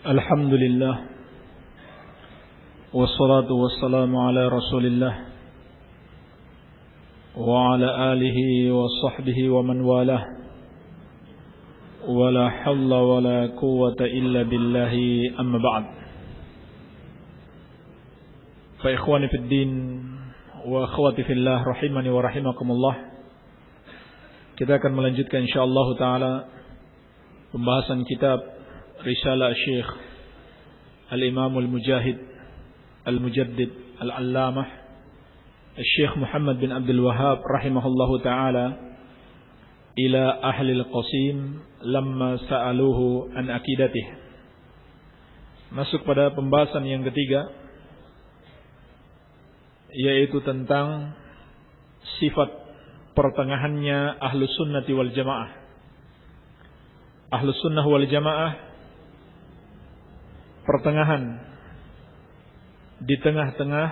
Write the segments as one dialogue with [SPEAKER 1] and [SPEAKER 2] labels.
[SPEAKER 1] Alhamdulillah wassalatu wassalamu ala Rasulillah wa ala alihi wa sahbihi wa man walah wa la hawla wa la quwwata illa billahi amma ba'd. Fa ikhwani fid din wa akhwati fillah rahimani wa rahimakumullah. Kita akan melanjutkan insyaallah taala pembahasan kitab Risalah Syekh Al-Imam Al-Mujahid Al-Mujaddid Al-Allamah Syekh Muhammad bin Abdul Wahhab rahimahullahu ta'ala ila ahli al-Qasim lamma sa'aluhu an aqidatih. Masuk pada pembahasan yang ketiga, yaitu tentang sifat pertengahannya Ahlus Sunnati wal Jamaah. Ahlus Sunnah wal Jamaah pertengahan, di tengah-tengah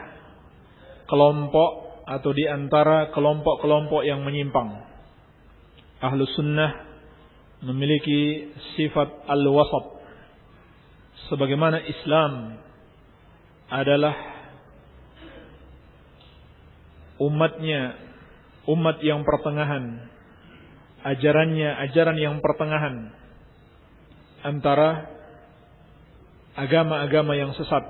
[SPEAKER 1] kelompok atau di antara kelompok-kelompok yang menyimpang. Ahlus Sunnah memiliki sifat al-wasat, sebagaimana Islam adalah umatnya, umat yang pertengahan, ajarannya ajaran yang pertengahan antara agama-agama yang sesat,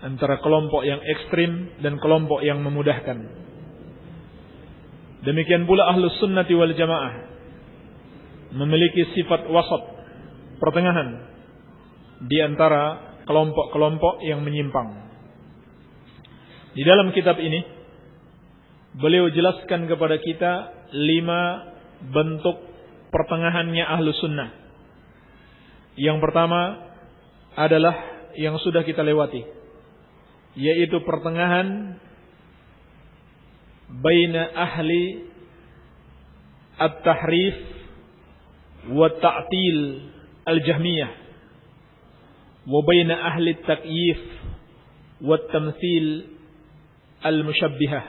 [SPEAKER 1] antara kelompok yang ekstrim dan kelompok yang memudahkan. Demikian pula Ahlus Sunnati wal Jamaah memiliki sifat wasat, pertengahan di antara kelompok-kelompok yang menyimpang. Di dalam kitab ini beliau jelaskan kepada kita 5 bentuk pertengahannya Ahlus Sunnah. Yang pertama adalah yang sudah kita lewati, yaitu pertengahan baina ahli at-tahrif wa ta'til al-jahmiyah wa baina ahli at-takyif wa at-tamthil al-musyabbihah.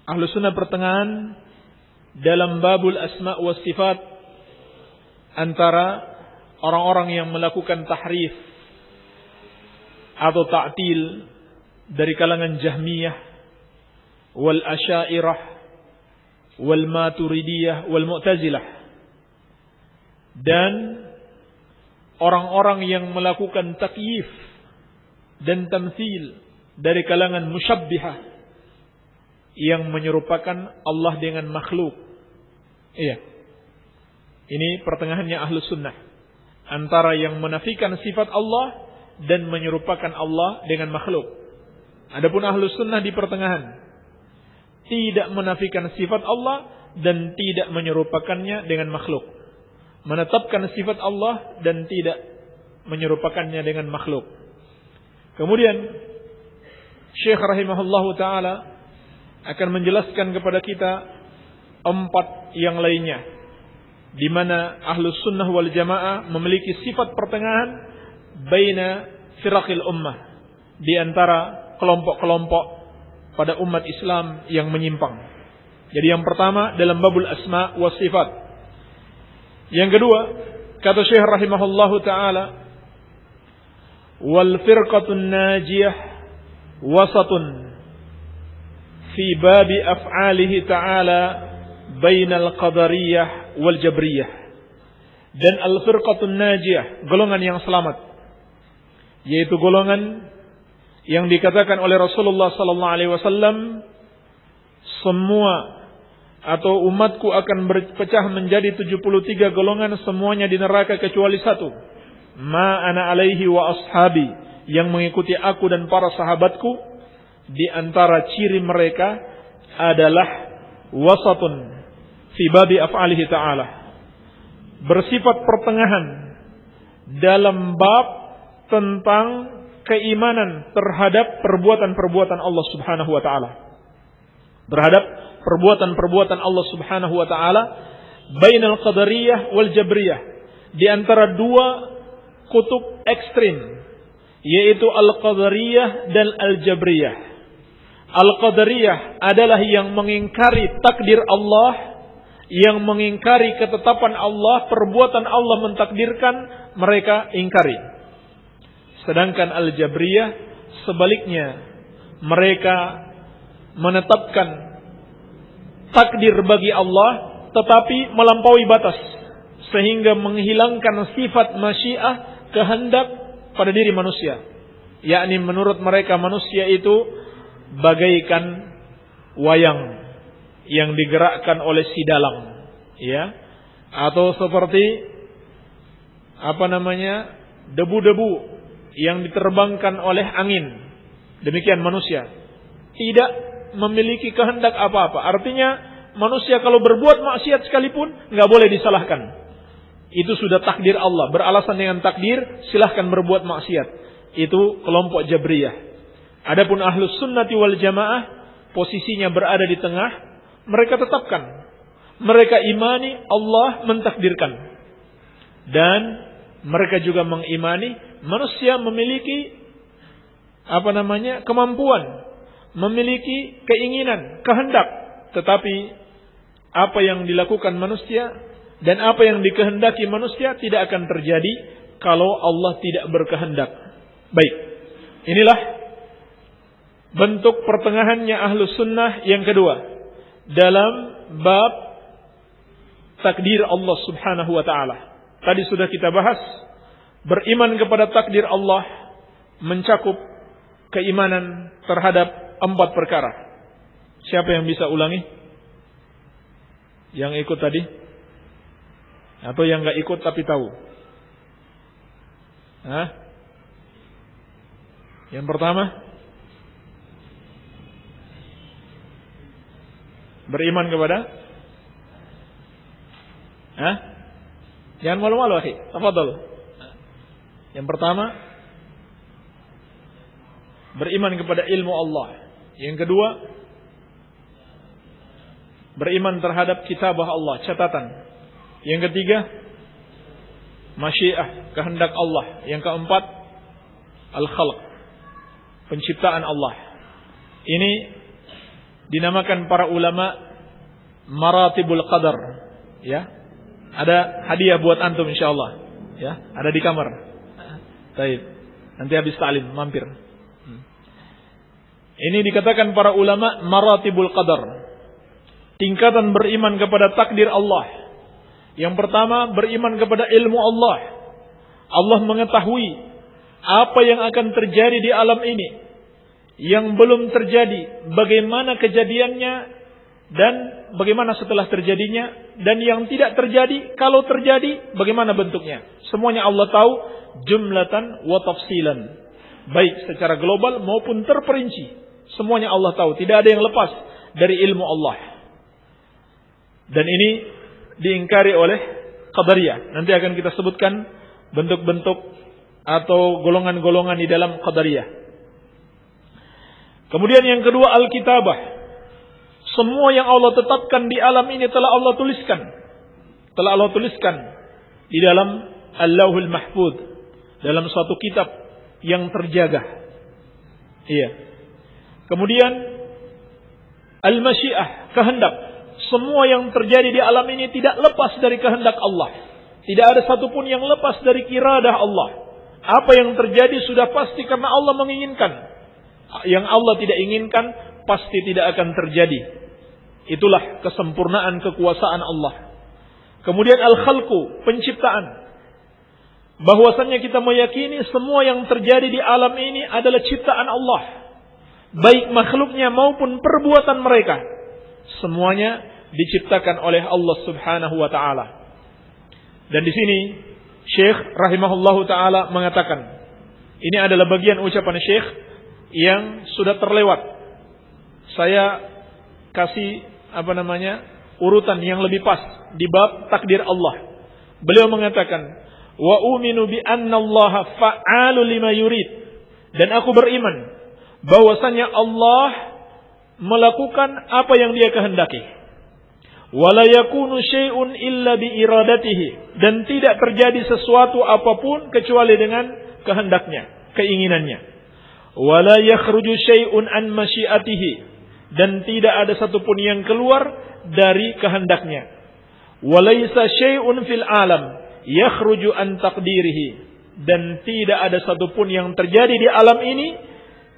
[SPEAKER 1] Ahlus Sunnah pertengahan dalam babul asma' wa sifat antara orang-orang yang melakukan tahrif atau ta'til dari kalangan Jahmiyah wal Asy'ariyah wal Maturidiyah wal Mu'tazilah, dan orang-orang yang melakukan takyif dan tamtsil dari kalangan musyabbihah yang menyerupakan Allah dengan makhluk. Iya. Ini pertengahannya Ahlus Sunnah, antara yang menafikan sifat Allah dan menyerupakan Allah dengan makhluk. Adapun Ahlus Sunnah di pertengahan, tidak menafikan sifat Allah dan tidak menyerupakannya dengan makhluk, menetapkan sifat Allah dan tidak menyerupakannya dengan makhluk. Kemudian Syekh rahimahullahu ta'ala akan menjelaskan kepada kita 4 yang lainnya, di mana Ahlus Sunnah wal Jamaah memiliki sifat pertengahan baina firaqil ummah, di antara kelompok-kelompok pada umat Islam yang menyimpang. Jadi yang pertama dalam babul asma wa sifat. Yang kedua, kata Syekh rahimahullahu taala, wal firqatun najiyah wasatun fi babi af'alihi ta'ala bainal qadariyah wal jabriyah. Dan al-firqatun najiyah, golongan yang selamat, yaitu golongan yang dikatakan oleh Rasulullah sallallahu alaihi wasallam, semua atau umatku akan berpecah menjadi 73 golongan, semuanya di neraka kecuali 1. Ma ana alaihi wa ashabi, yang mengikuti aku dan para sahabatku. Di antara ciri mereka adalah wasatun fi babi af'alihi ta'ala, bersifat pertengahan dalam bab tentang keimanan terhadap perbuatan-perbuatan Allah Subhanahu wa taala. Terhadap perbuatan-perbuatan Allah Subhanahu wa taala, bainal qadariyah wal jabriyah, di antara 2 kutub ekstrim, yaitu al-qadariyah dan al-jabriyah. Al-qadariyah adalah yang mengingkari takdir Allah, yang mengingkari ketetapan Allah, perbuatan Allah mentakdirkan mereka ingkari. Sedangkan Al-Jabriyah sebaliknya, mereka menetapkan takdir bagi Allah tetapi melampaui batas sehingga menghilangkan sifat masyiah, kehendak pada diri manusia. Yakni menurut mereka manusia itu bagaikan wayang yang digerakkan oleh si dalang, ya, atau seperti debu-debu yang diterbangkan oleh angin. Demikian manusia tidak memiliki kehendak apa-apa. Artinya manusia kalau berbuat maksiat sekalipun nggak boleh disalahkan. Itu sudah takdir Allah. Beralasan dengan takdir, silahkan berbuat maksiat. Itu kelompok Jabriyah. Adapun Ahlus Sunnati wal Jamaah posisinya berada di tengah. Mereka tetapkan, mereka imani Allah mentakdirkan, dan mereka juga mengimani manusia memiliki kemampuan, memiliki keinginan, kehendak. Tetapi apa yang dilakukan manusia dan apa yang dikehendaki manusia tidak akan terjadi kalau Allah tidak berkehendak. Baik, inilah bentuk pertengahannya Ahlus Sunnah yang kedua dalam bab takdir Allah Subhanahu wa ta'ala. Tadi sudah kita bahas, beriman kepada takdir Allah mencakup keimanan terhadap 4 perkara. Siapa yang bisa ulangi? Yang ikut tadi? Atau yang gak ikut tapi tahu? Yang pertama, beriman kepada? Jangan malu-malu, akhi. Tafadhol. Yang pertama, beriman kepada ilmu Allah. Yang kedua, beriman terhadap kitabah Allah, catatan. Yang ketiga, masyiah, kehendak Allah. Yang keempat, al-khalq, penciptaan Allah. Ini dinamakan para ulama maratibul qadar, ya. Ada hadiah buat antum insyaallah, ya. Ada di kamar. Baik. Nanti habis ta'lim mampir. Ini dikatakan para ulama maratibul qadar. Tingkatan beriman kepada takdir Allah. Yang pertama, beriman kepada ilmu Allah. Allah mengetahui apa yang akan terjadi di alam ini. Yang belum terjadi, bagaimana kejadiannya dan bagaimana setelah terjadinya, dan yang tidak terjadi, kalau terjadi bagaimana bentuknya. Semuanya Allah tahu jumlatan wa tafsilan. Baik secara global maupun terperinci. Semuanya Allah tahu, tidak ada yang lepas dari ilmu Allah. Dan ini diingkari oleh Qadariyah. Nanti akan kita sebutkan bentuk-bentuk atau golongan-golongan di dalam Qadariyah. Kemudian yang kedua, Al-Kitabah. Semua yang Allah tetapkan di alam ini telah Allah tuliskan. Telah Allah tuliskan di dalam Al-Lauhul Mahfuz, dalam suatu kitab yang terjaga. Iya. Kemudian Al-Masyiah, kehendak. Semua yang terjadi di alam ini tidak lepas dari kehendak Allah. Tidak ada satupun yang lepas dari iradah Allah. Apa yang terjadi sudah pasti karena Allah menginginkan. Yang Allah tidak inginkan pasti tidak akan terjadi. Itulah kesempurnaan kekuasaan Allah. Kemudian al-khalqu, penciptaan. Bahwasannya kita meyakini semua yang terjadi di alam ini adalah ciptaan Allah. Baik makhluknya maupun perbuatan mereka. Semuanya diciptakan oleh Allah Subhanahu wa ta'ala. Dan di sini Syekh rahimahullahu ta'ala mengatakan, ini adalah bagian ucapan Syekh yang sudah terlewat. Saya kasih urutan yang lebih pas di bab takdir Allah. Beliau mengatakan, wa uminu bi anna Allah fa'alu lima yurid. Dan aku beriman bahwasanya Allah melakukan apa yang Dia kehendaki. Wala yakunu syai'un illa bi iradatihi. Dan tidak terjadi sesuatu apapun kecuali dengan kehendaknya, keinginannya. Wala yakhruju syai'un an masyiatihi. Dan tidak ada satupun yang keluar dari kehendaknya. Walaysa syai'un fil alam yakhruju an taqdirihi, dan tidak ada satupun yang terjadi di alam ini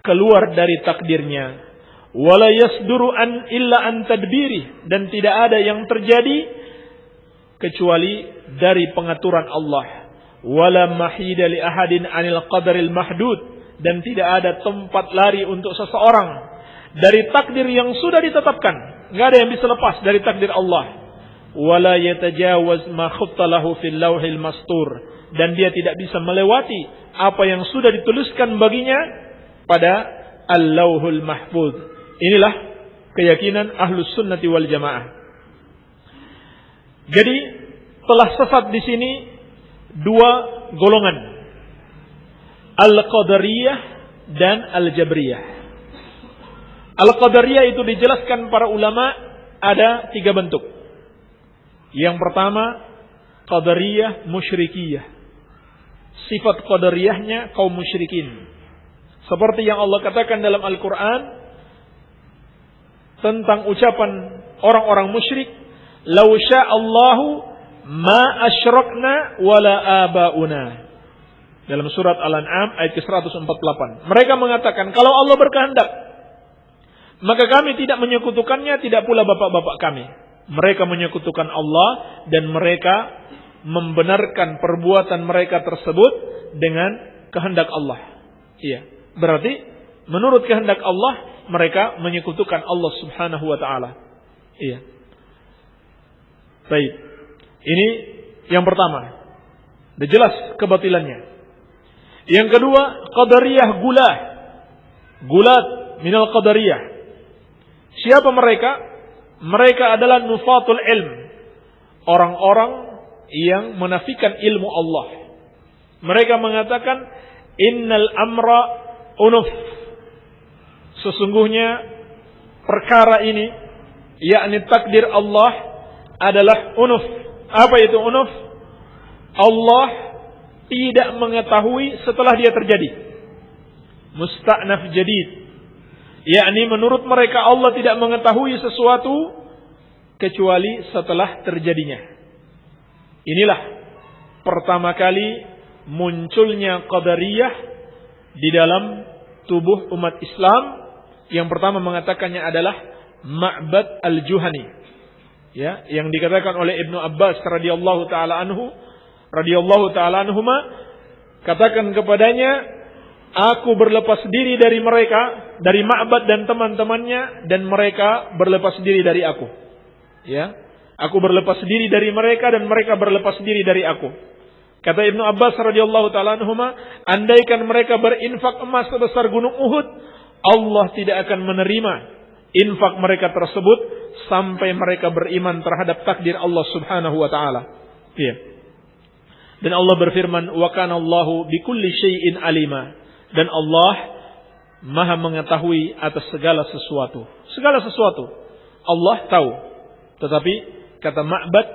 [SPEAKER 1] keluar dari takdirnya. Wala yasduru an illa an tadbiri, dan tidak ada yang terjadi kecuali dari pengaturan Allah. Wala mahida li ahadin anil qadaril mahdud, dan tidak ada tempat lari untuk seseorang dari takdir yang sudah ditetapkan. Enggak ada yang bisa lepas dari takdir Allah. Wala yatajawaz ma khutta lahu fil lauhil mastur, dan dia tidak bisa melewati apa yang sudah dituliskan baginya pada al-lauhul mahfuz. Inilah keyakinan Ahlus Sunnati wal Jamaah. Jadi telah sesat di sini dua golongan, Al-Qadariyah dan Al-Jabriyah. Al-Qadariyah itu dijelaskan para ulama ada 3 bentuk. Yang pertama, Qadariyah musyrikiyah. Sifat Qadariyahnya kaum musyrikin. Seperti yang Allah katakan dalam Al-Quran tentang ucapan orang-orang musyrik, "Lau sya'allahu ma asyrakna wala abauna." Dalam surat Al-An'am ayat ke-148. Mereka mengatakan, kalau Allah berkehendak, maka kami tidak menyekutukannya, tidak pula bapak-bapak kami. Mereka menyekutukan Allah dan mereka membenarkan perbuatan mereka tersebut dengan kehendak Allah. Iya, berarti menurut kehendak Allah mereka menyekutukan Allah Subhanahu wa taala. Iya. Baik. Ini yang pertama. Sudah jelas kebatilannya. Yang kedua, Qadariyah gulah. Gulat minal Qadariyah. Siapa mereka? Mereka adalah nufatul ilm. Orang-orang yang menafikan ilmu Allah. Mereka mengatakan, innal amra unuf. Sesungguhnya perkara ini, yakni takdir Allah adalah unuf. Apa itu unuf? Allah tidak mengetahui setelah dia terjadi. Musta'naf jadid. Yakni menurut mereka Allah tidak mengetahui sesuatu kecuali setelah terjadinya. Inilah pertama kali munculnya Qadariyah di dalam tubuh umat Islam. Yang pertama mengatakannya adalah Ma'bad al-Juhani. Ya, yang dikatakan oleh Ibnu Abbas radhiyallahu taala anhuma, katakan kepadanya, aku berlepas diri dari mereka, dari Ma'bad dan teman-temannya, dan mereka berlepas diri dari aku. Ya, aku berlepas diri dari mereka dan mereka berlepas diri dari aku. Kata Ibnu Abbas radhiyallahu taala anhuma, andaikan mereka berinfak emas sebesar gunung Uhud, Allah tidak akan menerima infak mereka tersebut sampai mereka beriman terhadap takdir Allah Subhanahu wa taala. Iya. Dan Allah berfirman, wa kana Allahu bikulli syai'in alima. Dan Allah Maha mengetahui atas segala sesuatu. Segala sesuatu Allah tahu. Tetapi kata Ma'bad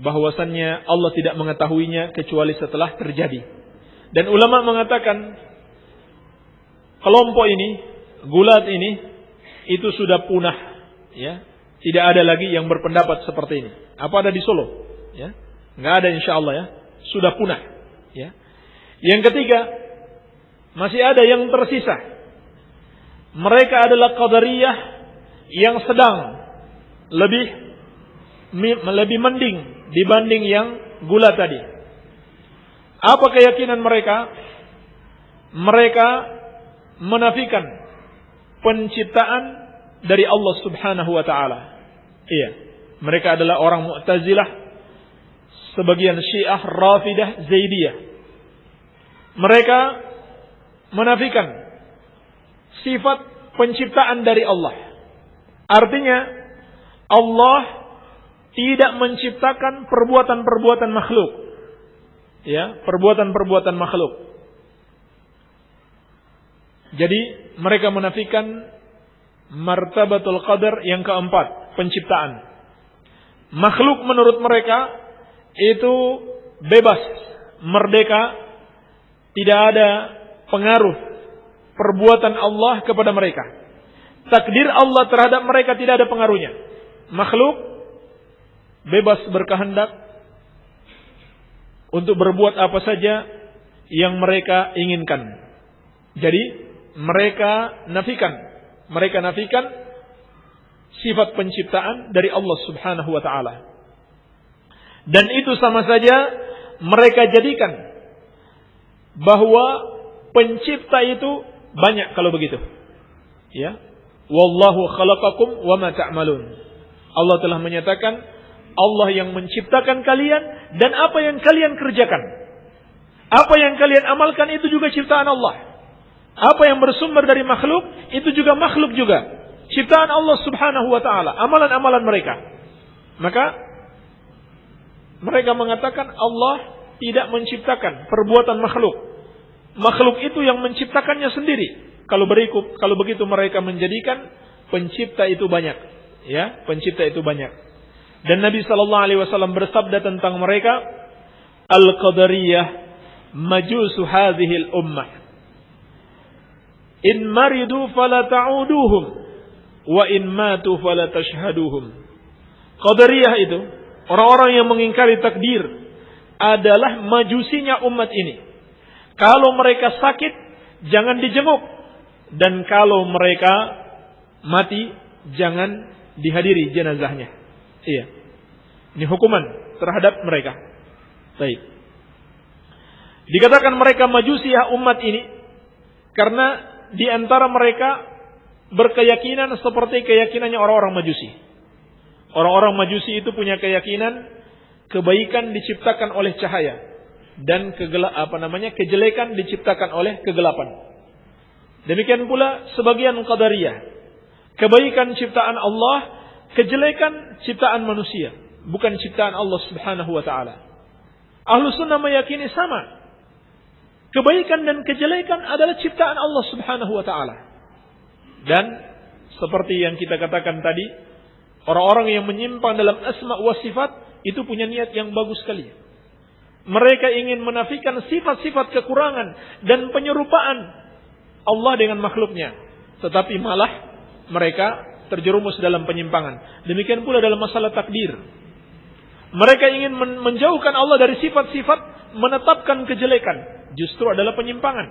[SPEAKER 1] bahwasannya Allah tidak mengetahuinya kecuali setelah terjadi. Dan ulama mengatakan kelompok ini, gulat ini, itu sudah punah. Ya, tidak ada lagi yang berpendapat seperti ini. Apa ada di Solo? Ya, nggak ada insyaallah ya. Sudah punah. Ya. Yang ketiga, masih ada yang tersisa. Mereka adalah Qadariyah yang sedang lebih mending dibanding yang gula tadi. Apa keyakinan mereka? Mereka menafikan penciptaan dari Allah Subhanahu wa taala. Iya, mereka adalah orang Mu'tazilah, sebagian Syiah, Rafidah, Zaidiyah. Mereka menafikan sifat penciptaan dari Allah. Artinya Allah tidak menciptakan perbuatan-perbuatan makhluk. Ya, perbuatan-perbuatan makhluk. Jadi mereka menafikan martabatul qadar yang keempat, penciptaan. Makhluk menurut mereka itu bebas, merdeka, tidak ada pengaruh perbuatan Allah kepada mereka. Takdir Allah terhadap mereka tidak ada pengaruhnya. Makhluk bebas berkehendak, untuk berbuat apa saja yang mereka inginkan. Jadi mereka nafikan sifat penciptaan dari Allah Subhanahu wa taala. Dan itu sama saja mereka jadikan bahwa pencipta itu banyak kalau begitu. Ya. Wallahu khalaqakum wa ma ta'malun. Allah telah menyatakan Allah yang menciptakan kalian dan apa yang kalian kerjakan. Apa yang kalian amalkan itu juga ciptaan Allah. Apa yang bersumber dari makhluk itu juga makhluk juga. Ciptaan Allah Subhanahu wa taala, amalan-amalan mereka. Maka mereka mengatakan Allah tidak menciptakan perbuatan makhluk. Makhluk itu yang menciptakannya sendiri. Kalau begitu mereka menjadikan pencipta itu banyak. Ya, pencipta itu banyak. Dan Nabi sallallahu alaihi wasallam bersabda tentang mereka, al-qadariyah majusu hadhil ummah. In maridu fala ta'uduhum wa in matu fala tashhaduhum. Qadariyah itu orang-orang yang mengingkari takdir adalah majusinya umat ini. Kalau mereka sakit jangan dijenguk, dan kalau mereka mati jangan dihadiri jenazahnya. Iya. Ini hukuman terhadap mereka. Baik. Dikatakan mereka majusiah umat ini karena di antara mereka berkeyakinan seperti keyakinannya orang-orang Majusi. Orang-orang Majusi itu punya keyakinan kebaikan diciptakan oleh cahaya dan kejelekan diciptakan oleh kegelapan. Demikian pula sebagian Qadariyah. Kebaikan ciptaan Allah, kejelekan ciptaan manusia, bukan ciptaan Allah Subhanahu wa taala. Ahlus Sunnah meyakini sama. Kebaikan dan kejelekan adalah ciptaan Allah Subhanahu wa taala. Dan seperti yang kita katakan tadi, orang-orang yang menyimpang dalam asma wa sifat itu punya niat yang bagus sekali. Mereka ingin menafikan sifat-sifat kekurangan dan penyerupaan Allah dengan makhluknya, tetapi malah mereka terjerumus dalam penyimpangan. Demikian pula dalam masalah takdir. Mereka ingin menjauhkan Allah dari sifat-sifat, menetapkan kejelekan, justru adalah penyimpangan.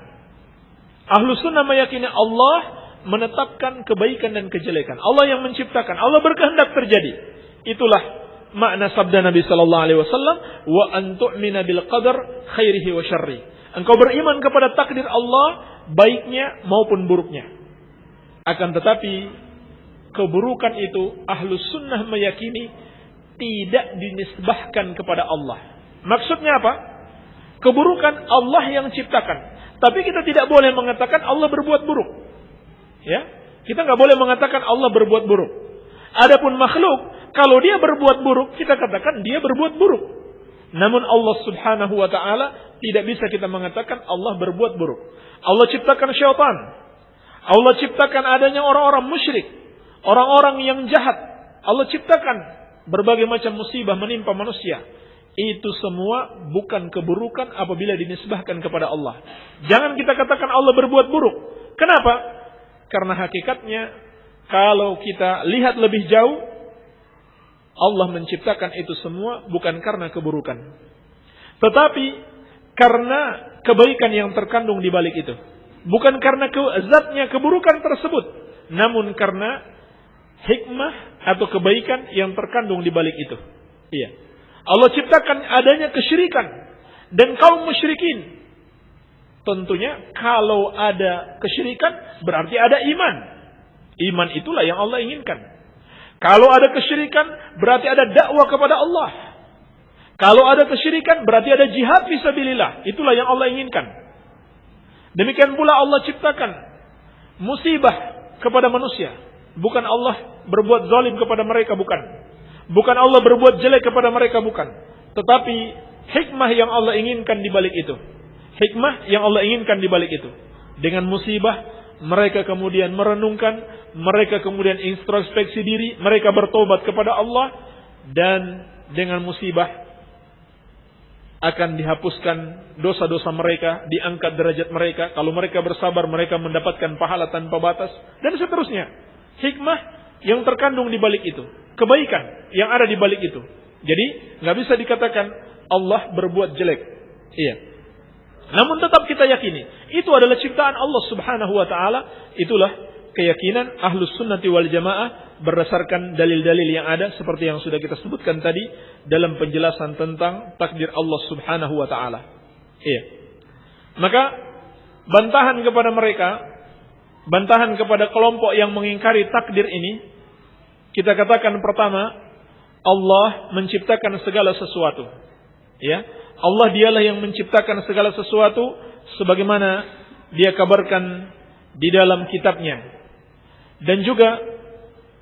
[SPEAKER 1] Ahlus Sunnah meyakini Allah menetapkan kebaikan dan kejelekan. Allah yang menciptakan, Allah berkehendak terjadi. Itulah makna sabda Nabi sallallahu alaihi wasallam, wa an tu'mina bil qadar khairihi wa syarri. Engkau beriman kepada takdir Allah, baiknya maupun buruknya. Akan tetapi keburukan itu Ahlus Sunnah meyakini tidak dinisbahkan kepada Allah. Maksudnya apa? Keburukan Allah yang ciptakan. Tapi kita tidak boleh mengatakan Allah berbuat buruk. Ya, kita nggak boleh mengatakan Allah berbuat buruk. Adapun makhluk, kalau dia berbuat buruk, kita katakan dia berbuat buruk. Namun Allah Subhanahu wa taala tidak bisa kita mengatakan Allah berbuat buruk. Allah ciptakan syaitan. Allah ciptakan adanya orang-orang musyrik, orang-orang yang jahat. Allah ciptakan berbagai macam musibah menimpa manusia. Itu semua bukan keburukan apabila dinisbahkan kepada Allah. Jangan kita katakan Allah berbuat buruk. Kenapa? Karena hakikatnya kalau kita lihat lebih jauh, Allah menciptakan itu semua bukan karena keburukan, tetapi karena kebaikan yang terkandung di balik itu. Bukan karena zatnya keburukan tersebut, namun karena hikmah atau kebaikan yang terkandung di balik itu. Iya. Allah ciptakan adanya kesyirikan dan kaum musyrikin. Tentunya kalau ada kesyirikan berarti ada iman. Iman itulah yang Allah inginkan. Kalau ada kesyirikan berarti ada dakwah kepada Allah. Kalau ada kesyirikan berarti ada jihad fisabilillah. Itulah yang Allah inginkan. Demikian pula Allah ciptakan musibah kepada manusia. Bukan Allah berbuat zalim kepada mereka, bukan. Bukan Allah berbuat jelek kepada mereka, bukan. Tetapi hikmah yang Allah inginkan di balik itu. Hikmah yang Allah inginkan di balik itu. Dengan musibah, mereka kemudian merenungkan, mereka kemudian introspeksi diri, mereka bertobat kepada Allah, dan dengan musibah akan dihapuskan dosa-dosa mereka, diangkat derajat mereka. Kalau mereka bersabar, mereka mendapatkan pahala tanpa batas, dan seterusnya. Hikmah yang terkandung di balik itu, kebaikan yang ada di balik itu. Jadi nggak bisa dikatakan Allah berbuat jelek. Iya. Namun tetap kita yakini itu adalah ciptaan Allah Subhanahu wa taala. Itulah keyakinan Ahlus Sunnati wal Jamaah berdasarkan dalil-dalil yang ada seperti yang sudah kita sebutkan tadi dalam penjelasan tentang takdir Allah Subhanahu wa taala. Iya. Maka bantahan kepada mereka, bantahan kepada kelompok yang mengingkari takdir ini, kita katakan pertama, Allah menciptakan segala sesuatu. Ya, Allah dialah yang menciptakan segala sesuatu sebagaimana Dia kabarkan di dalam kitabnya. Dan juga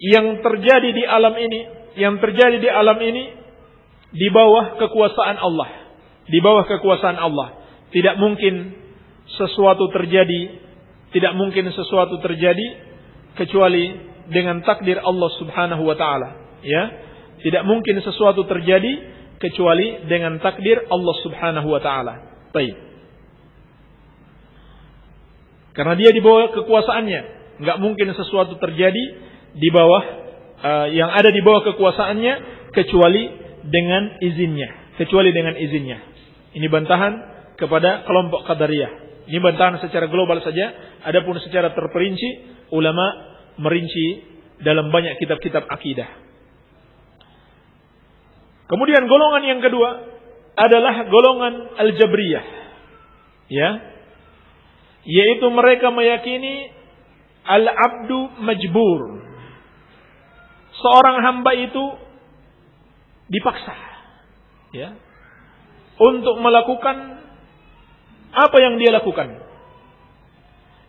[SPEAKER 1] yang terjadi di alam ini, di bawah kekuasaan Allah. Di bawah kekuasaan Allah. Tidak mungkin sesuatu terjadi kecuali dengan takdir Allah Subhanahu wa taala. Ya, tidak mungkin sesuatu terjadi kecuali dengan takdir Allah Subhanahu wa taala. Baik. Karena Dia di bawah kekuasaannya, enggak mungkin sesuatu terjadi di bawah yang ada di bawah kekuasaannya kecuali dengan izinnya. Ini bantahan kepada kelompok Qadariyah. Ini bantahan secara global saja, adapun secara terperinci ulama merinci dalam banyak kitab-kitab akidah. Kemudian golongan yang kedua adalah golongan Al-Jabriyah. Ya. Yaitu mereka meyakini al-abdu majbur. Seorang hamba itu dipaksa, ya, untuk melakukan apa yang dia lakukan.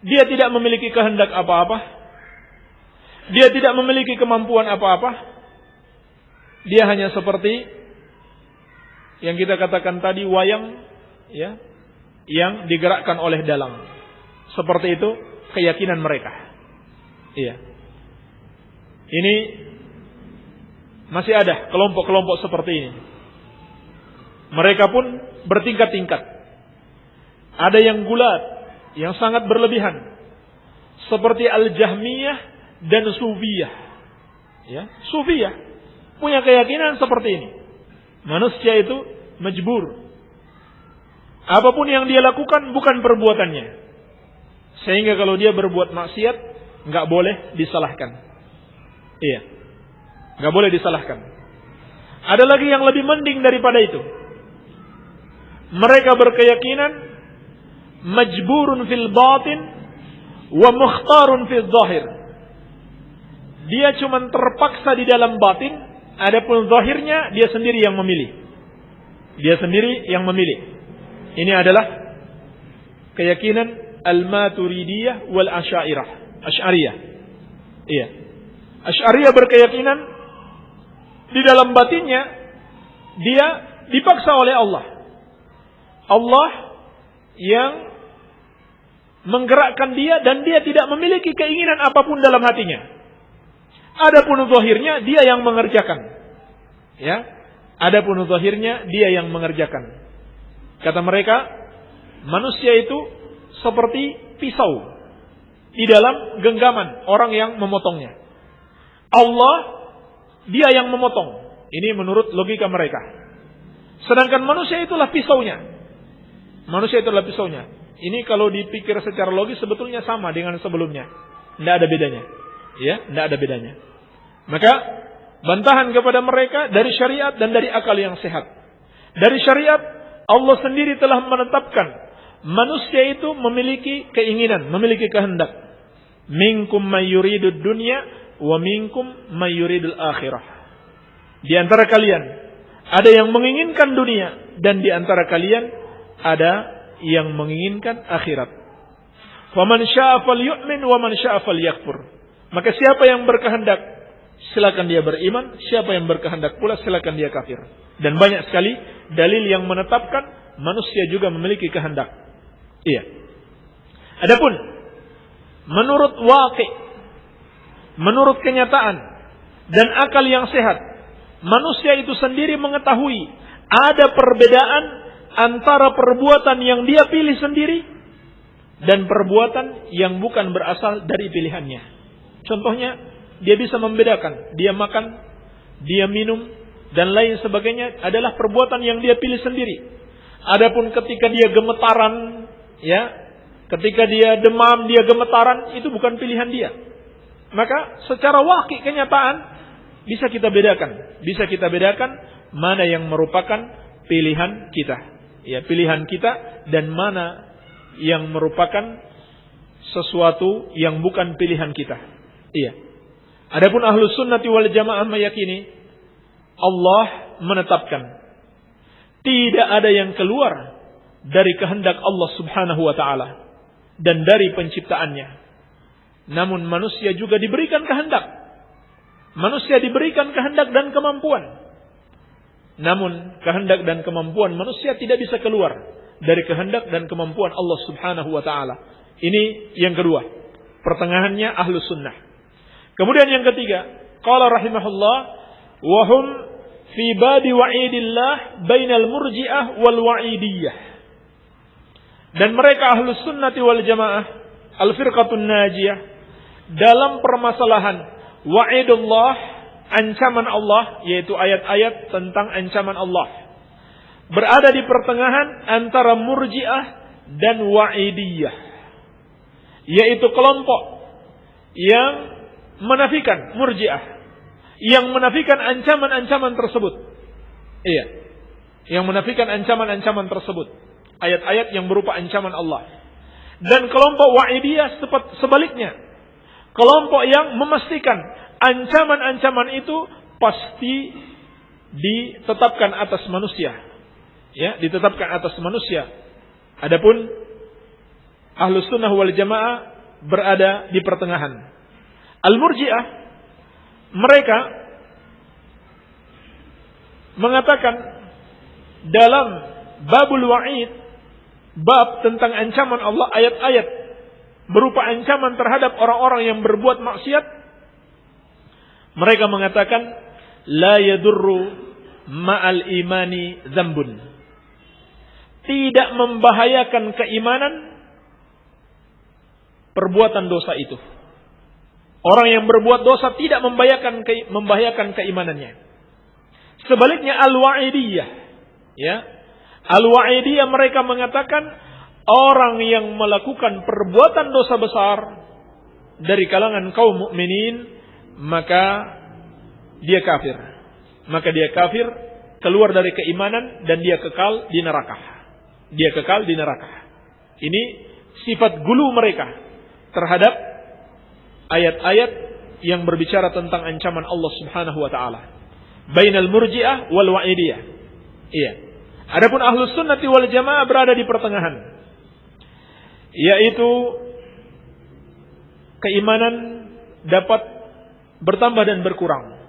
[SPEAKER 1] Dia tidak memiliki kehendak apa-apa. Dia tidak memiliki kemampuan apa-apa. Dia hanya seperti yang kita katakan tadi, wayang, ya, yang digerakkan oleh dalang. Seperti itu keyakinan mereka. Iya. Ini masih ada kelompok-kelompok seperti ini. Mereka pun bertingkat-tingkat. Ada yang gulat, yang sangat berlebihan, seperti Al-Jahmiyah dan Sufiyah. Ya, Sufiyah punya keyakinan seperti ini. Manusia itu majbur. Apapun yang dia lakukan bukan perbuatannya. Sehingga kalau dia berbuat maksiat, enggak boleh disalahkan. Iya. Enggak boleh disalahkan. Ada lagi yang lebih mending daripada itu. Mereka berkeyakinan majburun fil batin wa mukhtarun fil zahir. Dia cuma terpaksa di dalam batin. Adapun zahirnya dia sendiri yang memilih. Ini adalah keyakinan Al-Maturidiyah wal Asy'ariyah. Iya. Asy'ariyah berkeyakinan di dalam batinnya dia dipaksa oleh Allah. Allah yang menggerakkan dia dan dia tidak memiliki keinginan apapun dalam hatinya. Adapun zahirnya dia yang mengerjakan. Ya. Adapun zahirnya dia yang mengerjakan. Kata mereka, manusia itu seperti pisau di dalam genggaman orang yang memotongnya. Allah dia yang memotong. Ini menurut logika mereka. Sedangkan manusia itulah pisaunya. Ini kalau dipikir secara logis sebetulnya sama dengan sebelumnya. Tidak ada bedanya. Ya, tidak ada bedanya. Maka bantahan kepada mereka dari syariat dan dari akal yang sehat. Dari syariat Allah sendiri telah menetapkan manusia itu memiliki keinginan, memiliki kehendak. Minkum may yuridud dunya wa minkum may yuridul akhirah. Di antara kalian ada yang menginginkan dunia dan di antara kalian ada yang menginginkan akhirat. Faman syaa'a falyu'min wa man syaa'a falyakfur. Maka siapa yang berkehendak, silakan dia beriman. Siapa yang berkehendak pula, silakan dia kafir. Dan banyak sekali dalil yang menetapkan manusia juga memiliki kehendak. Iya. Adapun menurut waqi', menurut kenyataan dan akal yang sehat, manusia itu sendiri mengetahui ada perbedaan antara perbuatan yang dia pilih sendiri dan perbuatan yang bukan berasal dari pilihannya. Contohnya, dia bisa membedakan. Dia makan, dia minum, dan lain sebagainya adalah perbuatan yang dia pilih sendiri. Adapun ketika dia gemetaran, ya, ketika dia demam, dia gemetaran, itu bukan pilihan dia. Maka secara waqi' kenyataan bisa kita bedakan mana yang merupakan pilihan kita. Ya, pilihan kita dan mana yang merupakan sesuatu yang bukan pilihan kita. Iya. Adapun Ahlus Sunnati wal Jamaah meyakini Allah menetapkan tidak ada yang keluar dari kehendak Allah Subhanahu wa taala dan dari penciptaannya. Namun manusia juga diberikan kehendak. Manusia diberikan kehendak dan kemampuan. Namun kehendak dan kemampuan manusia tidak bisa keluar dari kehendak dan kemampuan Allah Subhanahu wa taala. Ini yang kedua, pertengahannya Ahlus Sunnah. Kemudian yang ketiga, qala rahimahullah wa hum fi badi wa'idillah bainal murji'ah wal wa'idiyah. Dan mereka Ahlus Sunnati wal Jamaah, al-firqatun najiyah, dalam permasalahan wa'idullah, ancaman Allah, yaitu ayat-ayat tentang ancaman Allah, berada di pertengahan antara murji'ah dan wa'idiyah, yaitu kelompok yang menafikan murji'ah, yang menafikan ancaman-ancaman tersebut. Iya, yang menafikan ancaman-ancaman tersebut, ayat-ayat yang berupa ancaman Allah. Dan kelompok wa'idiyah sebaliknya, kelompok yang memastikan ancaman-ancaman itu pasti ditetapkan atas manusia. Ya, ditetapkan atas manusia. Adapun Ahlus Sunnah wal Jamaah berada di pertengahan. Al-Murji'ah, mereka mengatakan dalam babul wa'id, bab tentang ancaman Allah, ayat-ayat berupa ancaman terhadap orang-orang yang berbuat maksiat, mereka mengatakan la yadurru ma'al imani dzambun. Tidak membahayakan keimanan perbuatan dosa itu. Orang yang berbuat dosa tidak membahayakan keimanannya. Sebaliknya al-wa'idiyah, ya. Al-wa'idiyah mereka mengatakan orang yang melakukan perbuatan dosa besar dari kalangan kaum mukminin, maka dia kafir. Maka dia kafir, keluar dari keimanan, dan dia kekal di neraka. Dia kekal di neraka. Ini sifat gulu mereka terhadap ayat-ayat yang berbicara tentang ancaman Allah Subhanahu wa taala. Bainal murji'ah wal wa'idiyah. Iya. Adapun Ahlus Sunnati wal Jamaah berada di pertengahan, yaitu keimanan dapat bertambah dan berkurang,